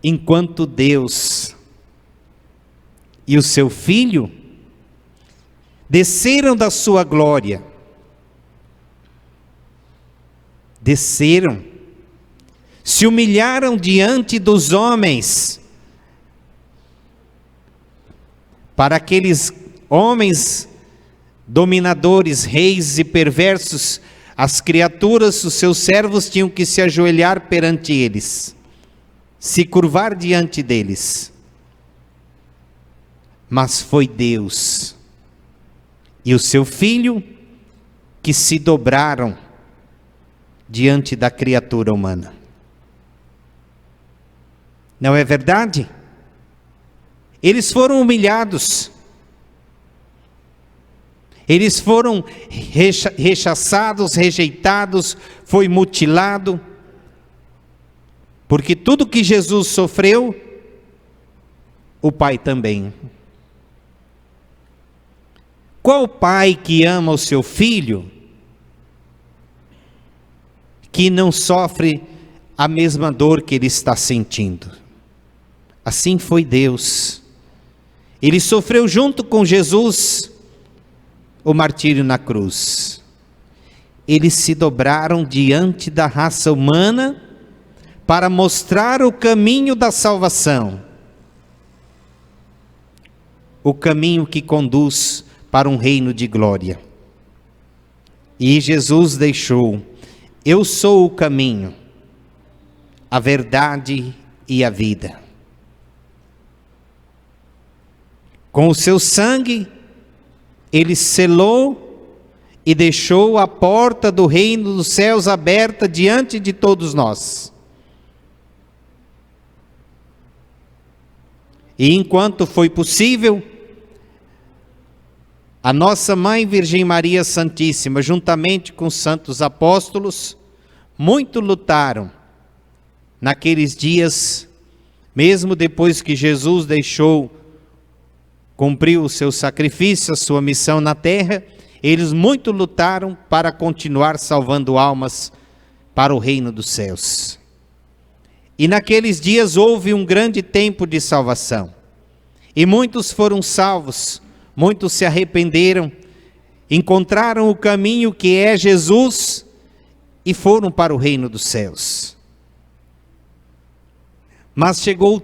enquanto Deus e o seu Filho desceram da sua glória, desceram, se humilharam diante dos homens, para aqueles homens dominadores, reis e perversos, as criaturas, os seus servos tinham que se ajoelhar perante eles, se curvar diante deles. Mas foi Deus e o seu Filho que se dobraram diante da criatura humana. Não é verdade? Eles foram humilhados, eles foram rechaçados, rejeitados, foi mutilado, porque tudo que Jesus sofreu, o Pai também. Qual pai que ama o seu filho que não sofre a mesma dor que ele está sentindo? Assim foi Deus. Ele sofreu junto com Jesus o martírio na cruz. Eles se dobraram diante da raça humana para mostrar o caminho da salvação, o caminho que conduz para um reino de glória. E Jesus deixou: eu sou o caminho, a verdade e a vida. Com o seu sangue, Ele selou e deixou a porta do reino dos céus aberta diante de todos nós. E enquanto foi possível, a nossa Mãe Virgem Maria Santíssima, juntamente com os santos apóstolos, muito lutaram naqueles dias, mesmo depois que Jesus cumpriu o seu sacrifício, a sua missão na terra, eles muito lutaram para continuar salvando almas para o reino dos céus. E naqueles dias houve um grande tempo de salvação. E muitos foram salvos, muitos se arrependeram, encontraram o caminho que é Jesus e foram para o reino dos céus. Mas chegou o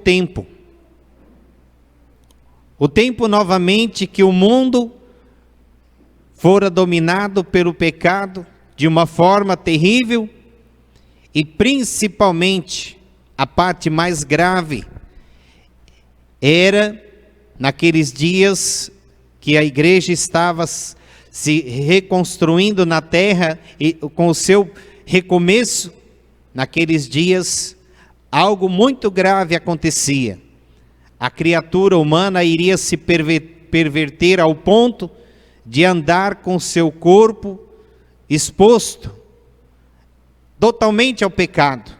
tempo novamente que o mundo fora dominado pelo pecado de uma forma terrível, e principalmente a parte mais grave era naqueles dias que a igreja estava se reconstruindo na terra e com o seu recomeço. Naqueles dias algo muito grave acontecia. A criatura humana iria se perverter ao ponto de andar com seu corpo exposto totalmente ao pecado.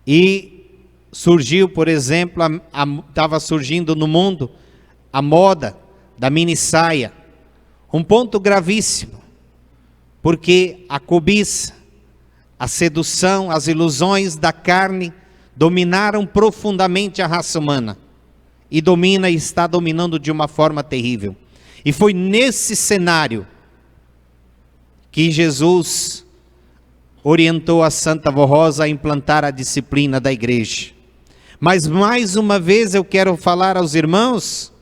E surgiu, por exemplo, estava surgindo no mundo a moda da minissaia, um ponto gravíssimo, porque a cobiça, a sedução, as ilusões da carne dominaram profundamente a raça humana, e está dominando de uma forma terrível. E foi nesse cenário que Jesus orientou a Santa Vó Rosa a implantar a disciplina da igreja. Mas mais uma vez eu quero falar aos irmãos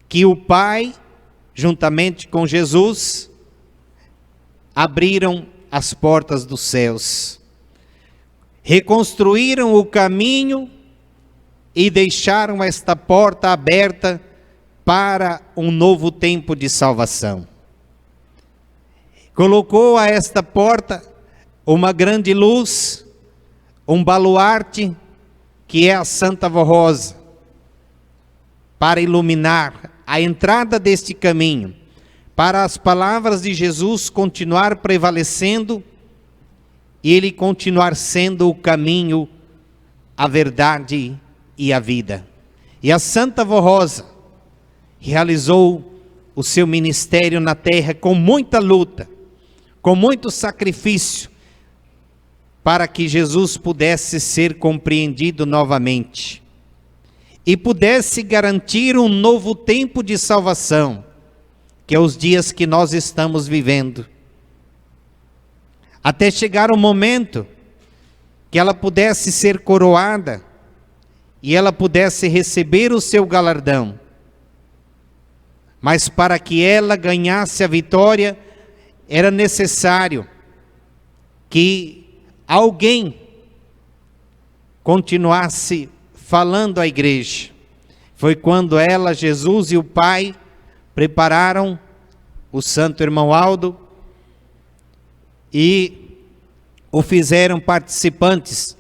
que o Pai, juntamente com Jesus, abriram as portas dos céus, reconstruíram o caminho e deixaram esta porta aberta para um novo tempo de salvação. Colocou a esta porta uma grande luz, um baluarte, que é a Santa Vó Rosa, para iluminar a entrada deste caminho, para as palavras de Jesus continuar prevalecendo e ele continuar sendo o caminho, a verdade e a vida. E a Santa Vó Rosa realizou o seu ministério na terra com muita luta, com muito sacrifício, para que Jesus pudesse ser compreendido novamente e pudesse garantir um novo tempo de salvação, que é os dias que nós estamos vivendo, até chegar o momento que ela pudesse ser coroada e ela pudesse receber o seu galardão. Mas para que ela ganhasse a vitória, era necessário que alguém continuasse falando à igreja. Foi quando ela, Jesus e o Pai prepararam o santo irmão Aldo e o fizeram participantes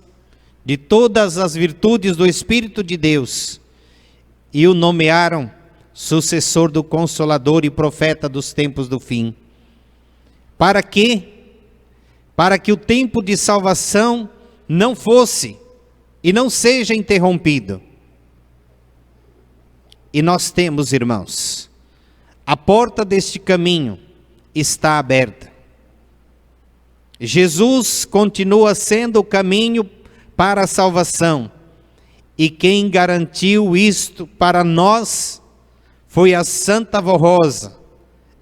de todas as virtudes do Espírito de Deus e o nomearam sucessor do Consolador e profeta dos tempos do fim. Para quê? Para que o tempo de salvação não fosse e não seja interrompido. E nós temos, irmãos, a porta deste caminho está aberta. Jesus continua sendo o caminho para a salvação, e quem garantiu isto para nós foi a Santa Vó Rosa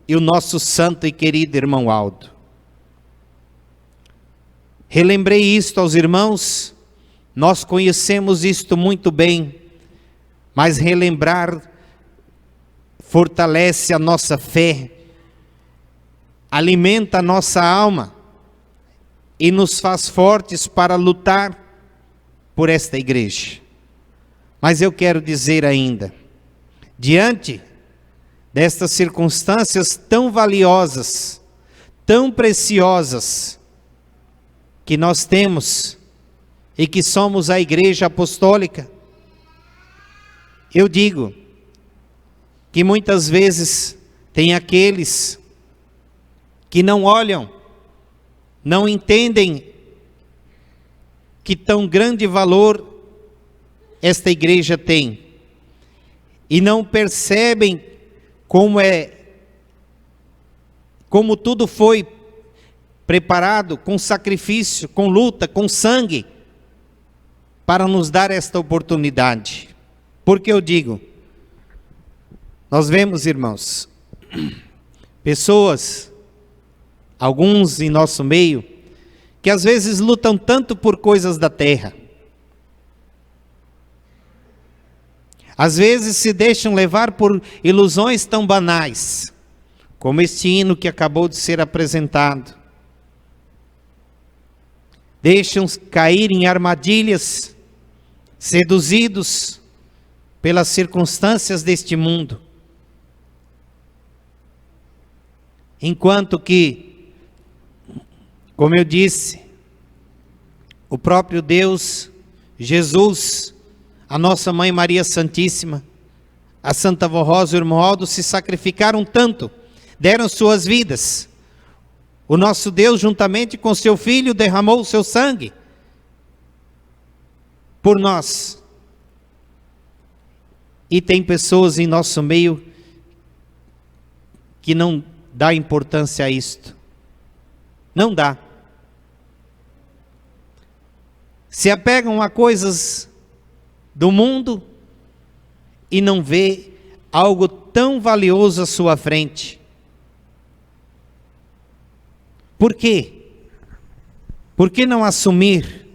e o nosso santo e querido irmão Aldo. Relembrei isto aos irmãos, nós conhecemos isto muito bem, mas relembrar fortalece a nossa fé, alimenta a nossa alma e nos faz fortes para lutar por esta igreja. Mas eu quero dizer ainda, diante destas circunstâncias tão valiosas, tão preciosas, que nós temos e que somos a Igreja Apostólica. Eu digo que muitas vezes tem aqueles que não olham, não entendem que tão grande valor esta igreja tem, e não percebem como tudo foi preparado com sacrifício, com luta, com sangue, para nos dar esta oportunidade. Porque eu digo, nós vemos, irmãos, pessoas, alguns em nosso meio, que às vezes lutam tanto por coisas da terra, às vezes se deixam levar por ilusões tão banais, como este hino que acabou de ser apresentado, deixam cair em armadilhas, seduzidos pelas circunstâncias deste mundo, enquanto que, como eu disse, o próprio Deus, Jesus, a nossa Mãe Maria Santíssima, a Santa Vó Rosa e o irmão Aldo se sacrificaram tanto, deram suas vidas. O nosso Deus, juntamente com seu Filho, derramou o seu sangue por nós. E tem pessoas em nosso meio que não dá importância a isto. Não dá. Se apegam a coisas do mundo e não vê algo tão valioso à sua frente. Por quê? Por que não assumir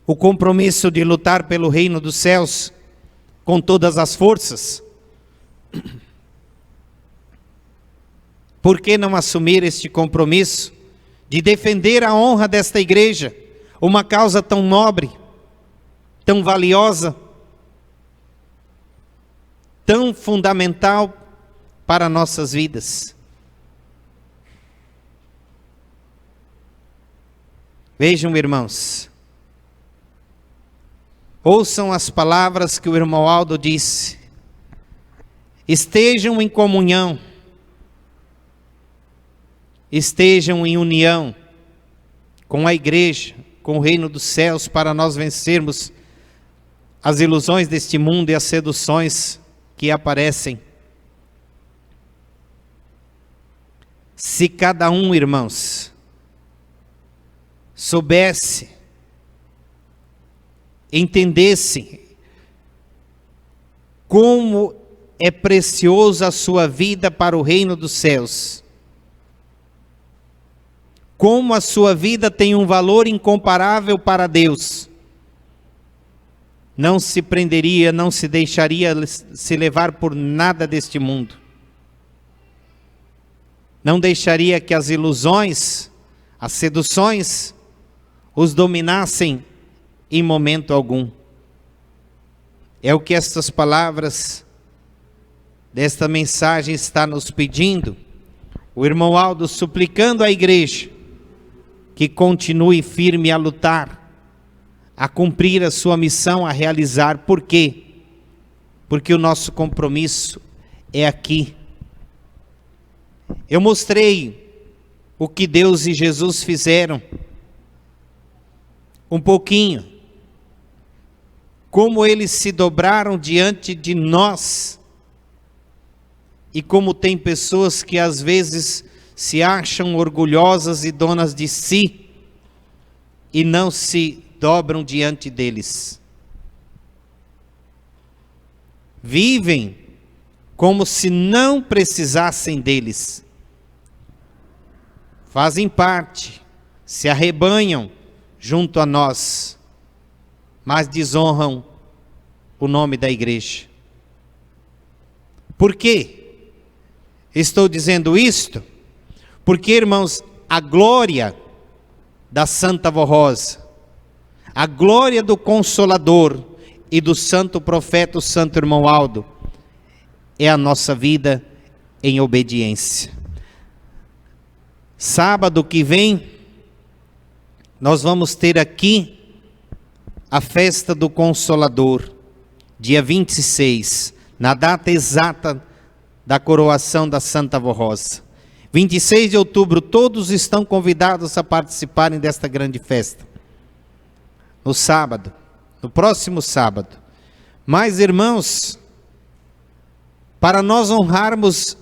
o compromisso de lutar pelo reino dos céus com todas as forças? Por que não assumir este compromisso de defender a honra desta igreja, uma causa tão nobre, tão valiosa, tão fundamental para nossas vidas? Vejam, irmãos, ouçam as palavras que o irmão Aldo disse: estejam em comunhão, estejam em união com a igreja, com o reino dos céus, para nós vencermos as ilusões deste mundo e as seduções que aparecem. Se cada um, irmãos, soubesse, entendesse como é preciosa a sua vida para o reino dos céus, como a sua vida tem um valor incomparável para Deus, não se prenderia, não se deixaria se levar por nada deste mundo, não deixaria que as ilusões, as seduções, os dominassem em momento algum. É o que estas palavras desta mensagem está nos pedindo. O irmão Aldo suplicando à igreja que continue firme a lutar, a cumprir a sua missão, a realizar. Por quê? Porque o nosso compromisso é aqui. Eu mostrei o que Deus e Jesus fizeram, um pouquinho, como eles se dobraram diante de nós, e como tem pessoas que às vezes se acham orgulhosas e donas de si, e não se dobram diante deles. Vivem como se não precisassem deles. Fazem parte, se arrebanham junto a nós, mas desonram o nome da igreja. Por quê? Estou dizendo isto porque, irmãos, a glória da Santa Vó Rosa, a glória do Consolador e do santo profeta, o santo irmão Aldo, é a nossa vida em obediência. Sábado que vem, nós vamos ter aqui a festa do Consolador, dia 26, na data exata da coroação da Santa Avó Rosa. 26 de outubro, todos estão convidados a participarem desta grande festa. No sábado, no próximo sábado. Mas, irmãos, para nós honrarmos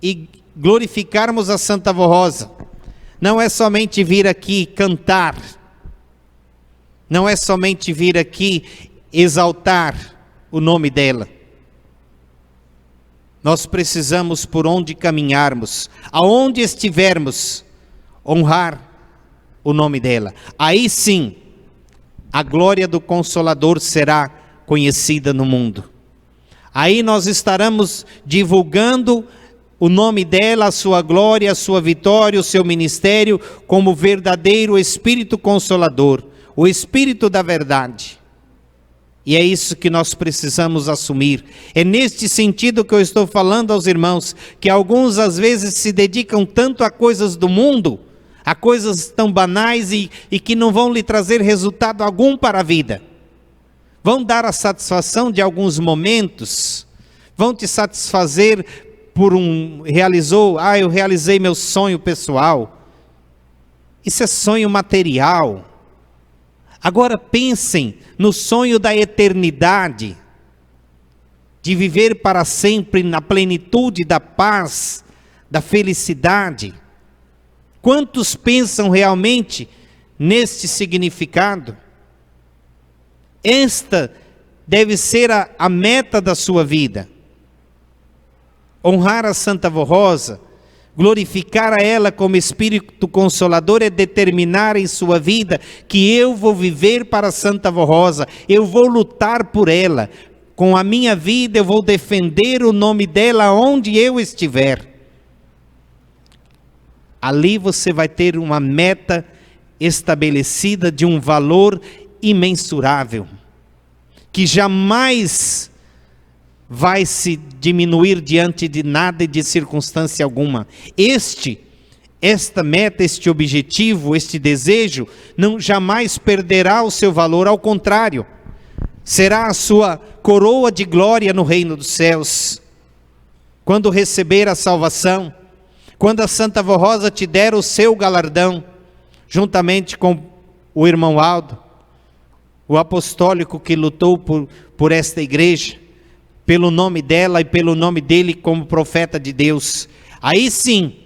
e glorificarmos a Santa Avó Rosa, não é somente vir aqui cantar, não é somente vir aqui exaltar o nome dela. Nós precisamos, por onde caminharmos, aonde estivermos, honrar o nome dela. Aí sim, a glória do Consolador será conhecida no mundo. Aí nós estaremos divulgando o nome dela, a sua glória, a sua vitória, o seu ministério, como verdadeiro Espírito Consolador, o Espírito da verdade. E é isso que nós precisamos assumir. É neste sentido que eu estou falando aos irmãos, que alguns às vezes se dedicam tanto a coisas do mundo, a coisas tão banais e que não vão lhe trazer resultado algum para a vida. Vão dar a satisfação de alguns momentos, vão te satisfazer por eu realizei meu sonho pessoal. Isso é sonho material. Agora pensem no sonho da eternidade, de viver para sempre na plenitude da paz, da felicidade. Quantos pensam realmente neste significado? Esta deve ser a meta da sua vida. Honrar a Santa Avó Rosa, glorificar a ela como Espírito Consolador é determinar em sua vida que eu vou viver para a Santa Avó Rosa, eu vou lutar por ela, com a minha vida eu vou defender o nome dela onde eu estiver. Ali você vai ter uma meta estabelecida de um valor imensurável, que jamais vai se diminuir diante de nada e de circunstância alguma. Esta meta, este objetivo, este desejo, não jamais perderá o seu valor, ao contrário, será a sua coroa de glória no reino dos céus. Quando receber a salvação, quando a Santa Avó Rosa te der o seu galardão, juntamente com o irmão Aldo, o apostólico que lutou por esta igreja, pelo nome dela e pelo nome dele como profeta de Deus, aí sim,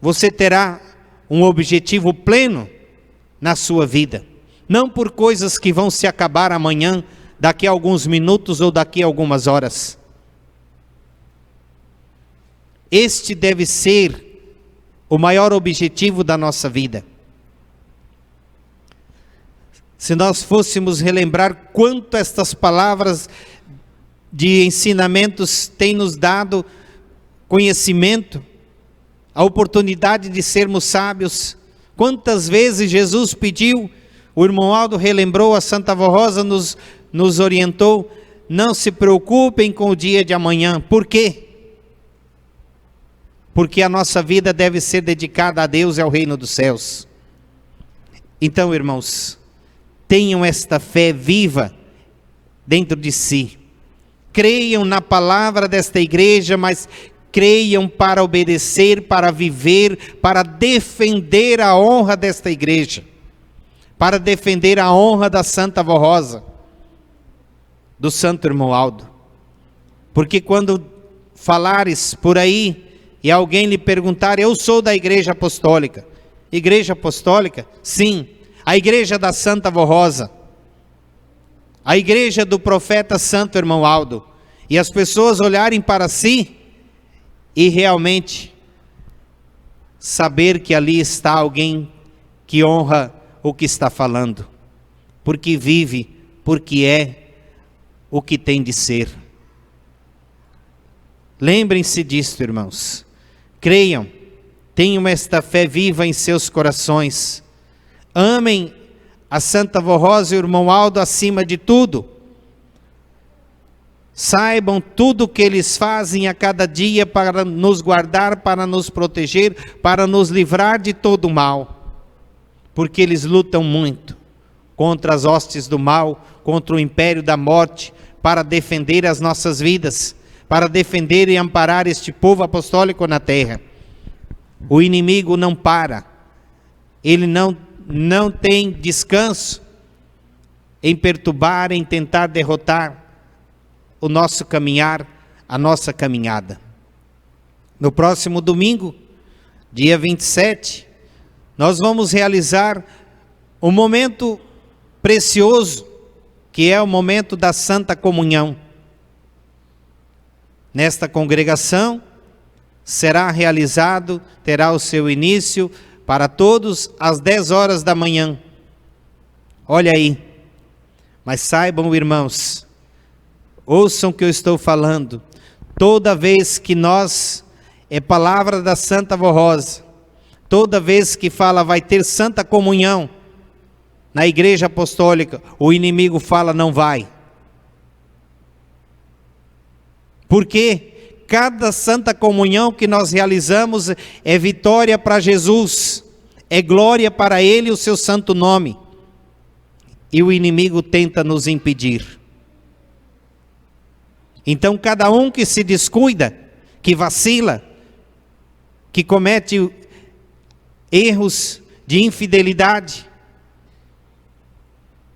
você terá um objetivo pleno na sua vida, não por coisas que vão se acabar amanhã, daqui a alguns minutos ou daqui a algumas horas. Este deve ser o maior objetivo da nossa vida. Se nós fôssemos relembrar quanto estas palavras de ensinamentos têm nos dado conhecimento, a oportunidade de sermos sábios. Quantas vezes Jesus pediu, o irmão Aldo relembrou, a Santa Avó Rosa nos orientou, não se preocupem com o dia de amanhã. Por quê? Porque a nossa vida deve ser dedicada a Deus e ao reino dos céus. Então, irmãos, tenham esta fé viva dentro de si. Creiam na palavra desta igreja, mas creiam para obedecer, para viver, para defender a honra desta igreja, para defender a honra da Santa Avó Rosa, do Santo Irmão Aldo. Porque quando falares por aí e alguém lhe perguntar, eu sou da igreja apostólica. Igreja apostólica? Sim, a igreja da Santa Avó Rosa, a igreja do profeta Santo Irmão Aldo, e as pessoas olharem para si e realmente saber que ali está alguém que honra o que está falando, porque vive, porque é o que tem de ser. Lembrem-se disto, irmãos. Creiam, tenham esta fé viva em seus corações. Amem a Santa Avó Rosa e o irmão Aldo acima de tudo. Saibam tudo o que eles fazem a cada dia para nos guardar, para nos proteger, para nos livrar de todo o mal. Porque eles lutam muito contra as hostes do mal, contra o império da morte, para defender as nossas vidas, para defender e amparar este povo apostólico na terra. O inimigo não para, ele não tem descanso em perturbar, em tentar derrotar o nosso caminhar, a nossa caminhada. No próximo domingo, dia 27, nós vamos realizar um momento precioso, que é o momento da Santa Comunhão. Nesta congregação será realizado, terá o seu início para todos às 10 horas da manhã. Olha aí, mas saibam, irmãos, ouçam o que eu estou falando, toda vez que é palavra da Santa Vó Rosa, toda vez que fala vai ter Santa Comunhão na Igreja Apostólica, o inimigo fala não vai. Porque cada Santa Comunhão que nós realizamos é vitória para Jesus, é glória para Ele e o seu santo nome. E o inimigo tenta nos impedir. Então cada um que se descuida, que vacila, que comete erros de infidelidade,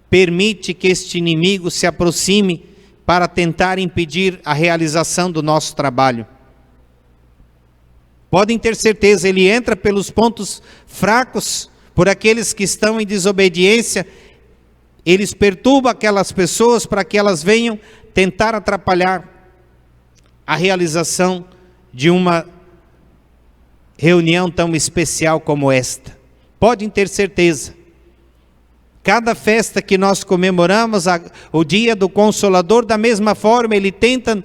permite que este inimigo se aproxime para tentar impedir a realização do nosso trabalho. Podem ter certeza, ele entra pelos pontos fracos, por aqueles que estão em desobediência, eles perturbam aquelas pessoas para que elas venham tentar atrapalhar a realização de uma reunião tão especial como esta. Podem ter certeza. Cada festa que nós comemoramos, o dia do Consolador, da mesma forma, ele tenta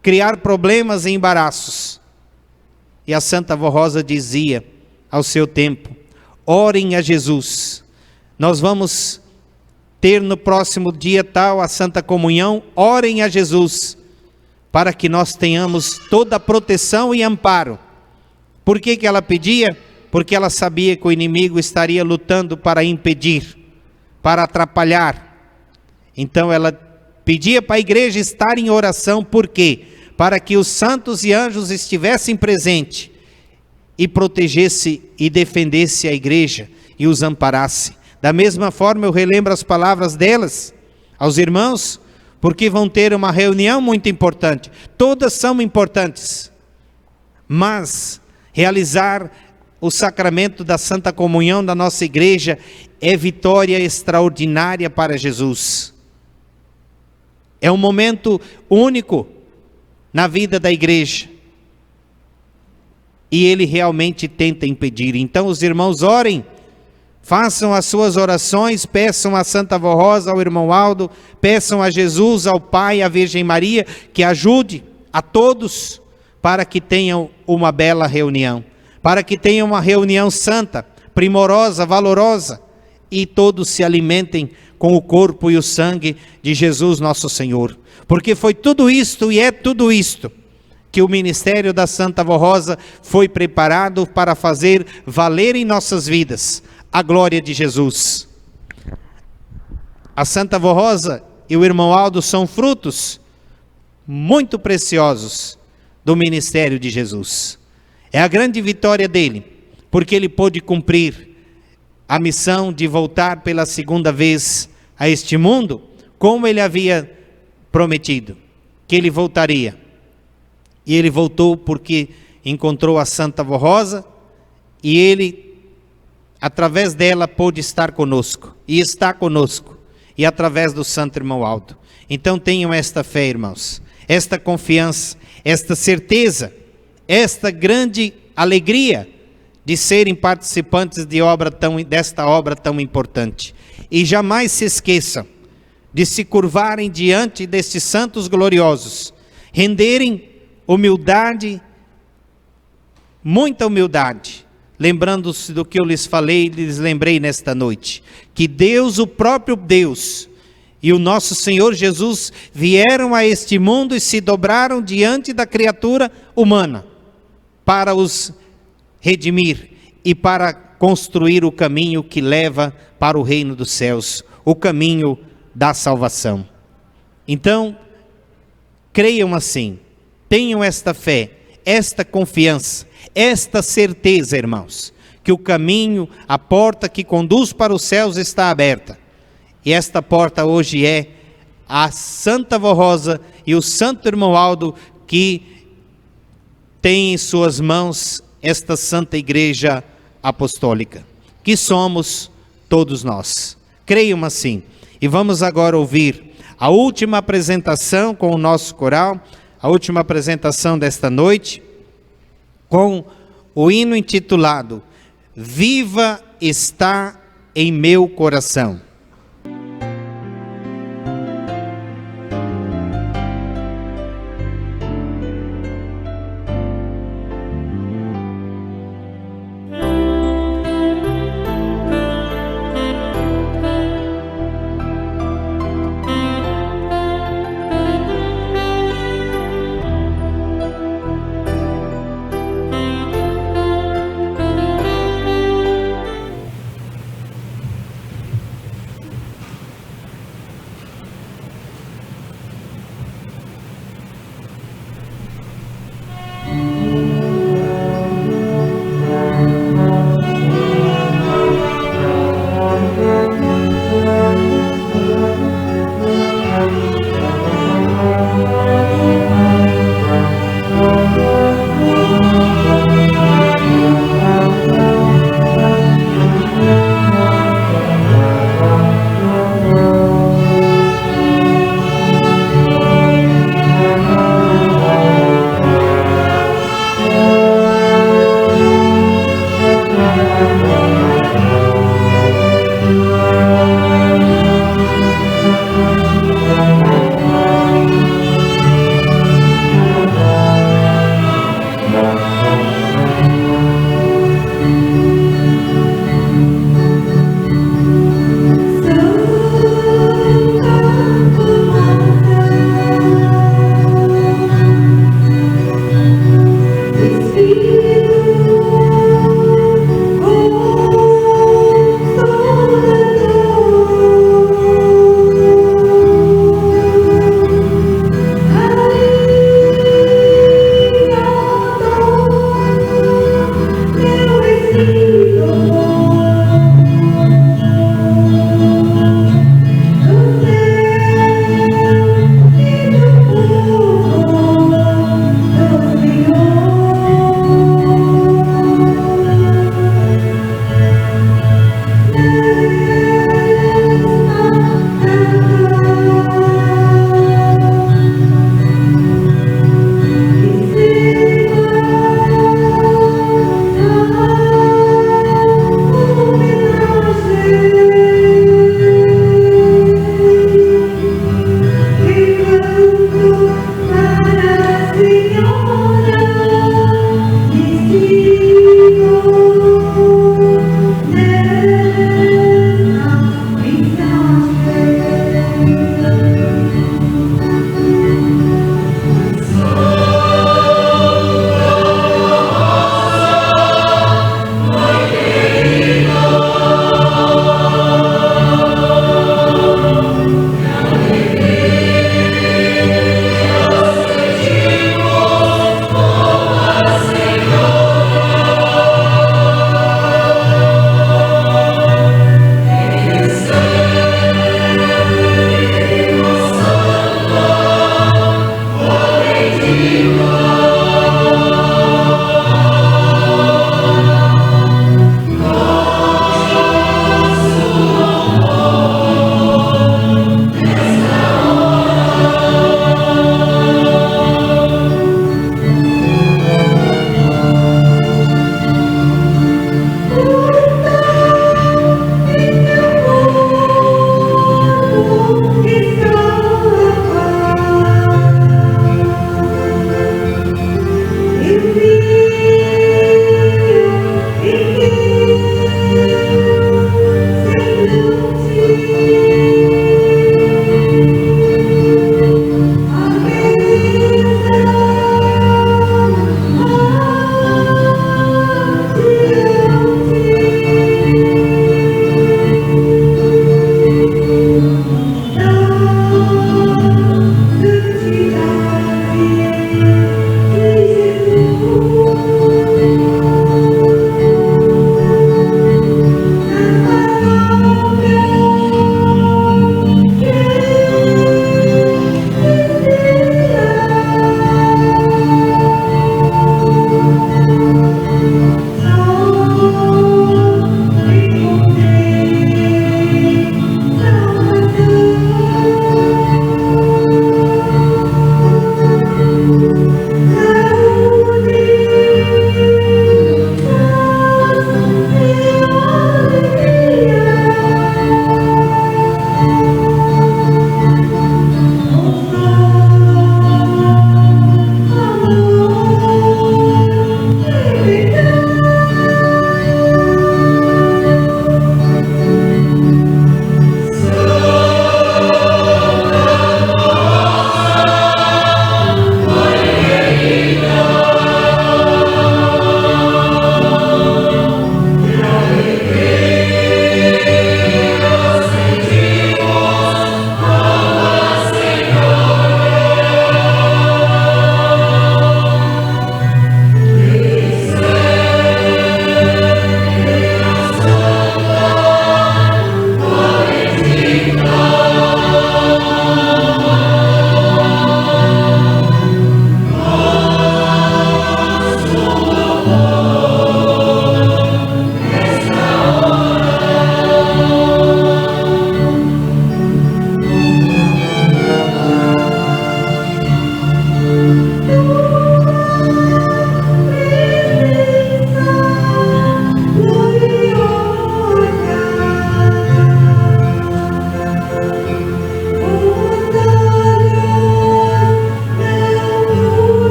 criar problemas e embaraços. E a Santa Vó Rosa dizia, ao seu tempo, orem a Jesus. Nós vamos ter no próximo dia tal a Santa Comunhão, orem a Jesus, para que nós tenhamos toda a proteção e amparo. Por que ela pedia? Porque ela sabia que o inimigo estaria lutando para impedir, para atrapalhar. Então ela pedia para a igreja estar em oração, por quê? Para que os santos e anjos estivessem presentes e protegesse e defendesse a igreja e os amparasse. Da mesma forma eu relembro as palavras delas aos irmãos, porque vão ter uma reunião muito importante. Todas são importantes, mas realizar o sacramento da Santa Comunhão da nossa igreja é vitória extraordinária para Jesus. É um momento único na vida da igreja. E ele realmente tenta impedir. Então os irmãos orem, façam as suas orações, peçam a Santa Vó Rosa, ao irmão Aldo, peçam a Jesus, ao Pai, à Virgem Maria, que ajude a todos para que tenham uma bela reunião, para que tenham uma reunião santa, primorosa, valorosa, e todos se alimentem com o corpo e o sangue de Jesus nosso Senhor. Porque foi tudo isto e é tudo isto que o ministério da Santa Vó Rosa foi preparado para fazer valer em nossas vidas a glória de Jesus. A Santa Vó Rosa e o irmão Aldo são frutos muito preciosos do ministério de Jesus. É a grande vitória dele, porque ele pôde cumprir a missão de voltar pela segunda vez a este mundo, como ele havia prometido, que ele voltaria. E ele voltou porque encontrou a Santa Vó Rosa, e ele, através dela, pôde estar conosco, e está conosco, e através do Santo Irmão Aldo. Então tenham esta fé, irmãos, esta confiança, esta certeza, esta grande alegria de serem participantes desta obra tão importante. E jamais se esqueçam de se curvarem diante destes santos gloriosos, renderem humildade, muita humildade, lembrando-se do que eu lhes falei, lhes lembrei nesta noite, que Deus, o próprio Deus, e o nosso Senhor Jesus vieram a este mundo e se dobraram diante da criatura humana, para os redimir e para construir o caminho que leva para o reino dos céus, o caminho da salvação. Então, creiam assim, tenham esta fé, esta confiança, esta certeza, irmãos, que o caminho, a porta que conduz para os céus está aberta. E esta porta hoje é a Santa Vó Rosa e o Santo Irmão Aldo, que tem em suas mãos esta Santa Igreja Apostólica, que somos todos nós. Creiam assim. E vamos agora ouvir a última apresentação com o nosso coral, a última apresentação desta noite, com o hino intitulado Viva está em meu coração.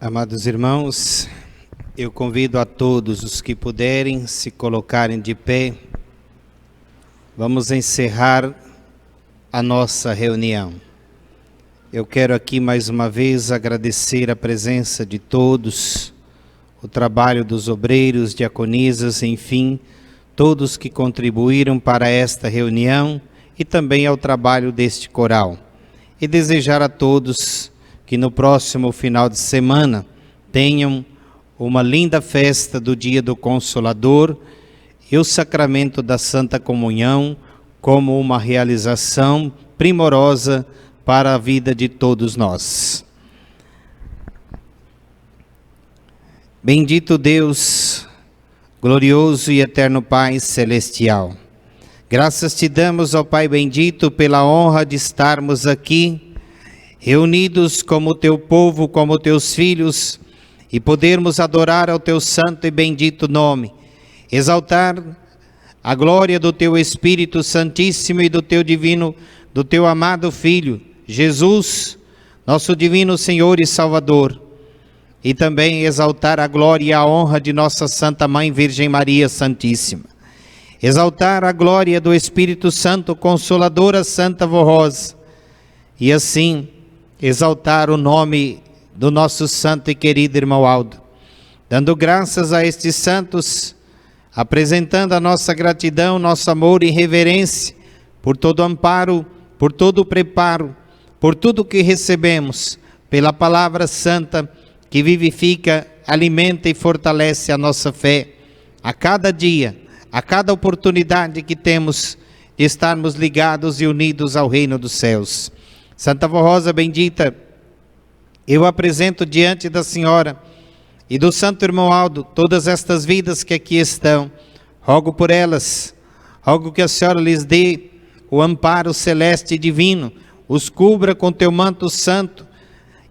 Amados irmãos, eu convido a todos os que puderem se colocarem de pé. Vamos encerrar a nossa reunião. Eu quero aqui mais uma vez agradecer a presença de todos, o trabalho dos obreiros, diaconisas, enfim, todos que contribuíram para esta reunião e também ao trabalho deste coral. E desejar a todos que no próximo final de semana tenham uma linda festa do Dia do Consolador e o sacramento da Santa Comunhão como uma realização primorosa para a vida de todos nós. Bendito Deus, glorioso e eterno Pai celestial, graças te damos, ó Pai bendito, pela honra de estarmos aqui reunidos como teu povo, como teus filhos, e podermos adorar ao teu santo e bendito nome, exaltar a glória do teu Espírito Santíssimo e do teu amado Filho, Jesus, nosso divino Senhor e Salvador, e também exaltar a glória e a honra de nossa Santa Mãe Virgem Maria Santíssima, exaltar a glória do Espírito Santo, Consoladora Santa Vó Rosa, e assim exaltar o nome do nosso santo e querido irmão Aldo, dando graças a estes santos, apresentando a nossa gratidão, nosso amor e reverência por todo o amparo, por todo o preparo, por tudo que recebemos, pela palavra santa que vivifica, alimenta e fortalece a nossa fé, a cada dia, a cada oportunidade que temos de estarmos ligados e unidos ao reino dos céus. Santa Vó Rosa bendita, eu apresento diante da Senhora e do Santo Irmão Aldo todas estas vidas que aqui estão. Rogo por elas, rogo que a Senhora lhes dê o amparo celeste e divino, os cubra com teu manto santo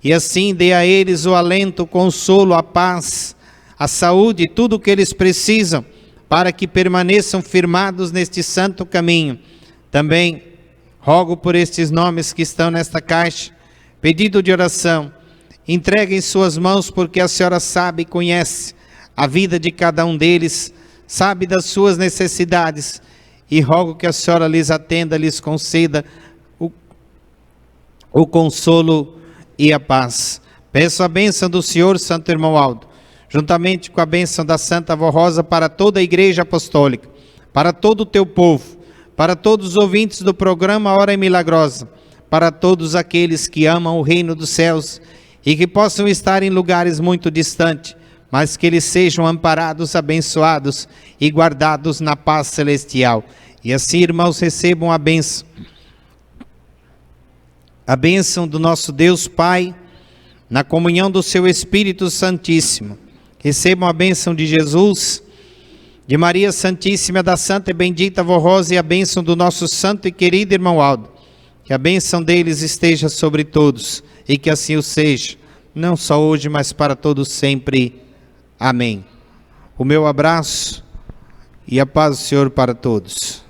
e assim dê a eles o alento, o consolo, a paz, a saúde, tudo o que eles precisam para que permaneçam firmados neste santo caminho. Também rogo por estes nomes que estão nesta caixa, pedido de oração, entregue em suas mãos, porque a Senhora sabe e conhece a vida de cada um deles, sabe das suas necessidades, e rogo que a Senhora lhes atenda, lhes conceda o consolo e a paz. Peço a bênção do Senhor, Santo Irmão Aldo, juntamente com a bênção da Santa Vó Rosa para toda a Igreja Apostólica, para todo o teu povo, para todos os ouvintes do programa Hora Milagrosa, para todos aqueles que amam o reino dos céus e que possam estar em lugares muito distantes, mas que eles sejam amparados, abençoados e guardados na paz celestial. E assim, irmãos, recebam a bênção do nosso Deus Pai, na comunhão do seu Espírito Santíssimo. Recebam a bênção de Jesus, de Maria Santíssima, da Santa e Bendita Vó Rosa, e a bênção do nosso santo e querido irmão Aldo. Que a bênção deles esteja sobre todos e que assim o seja, não só hoje, mas para todos sempre. Amém. O meu abraço e a paz do Senhor para todos.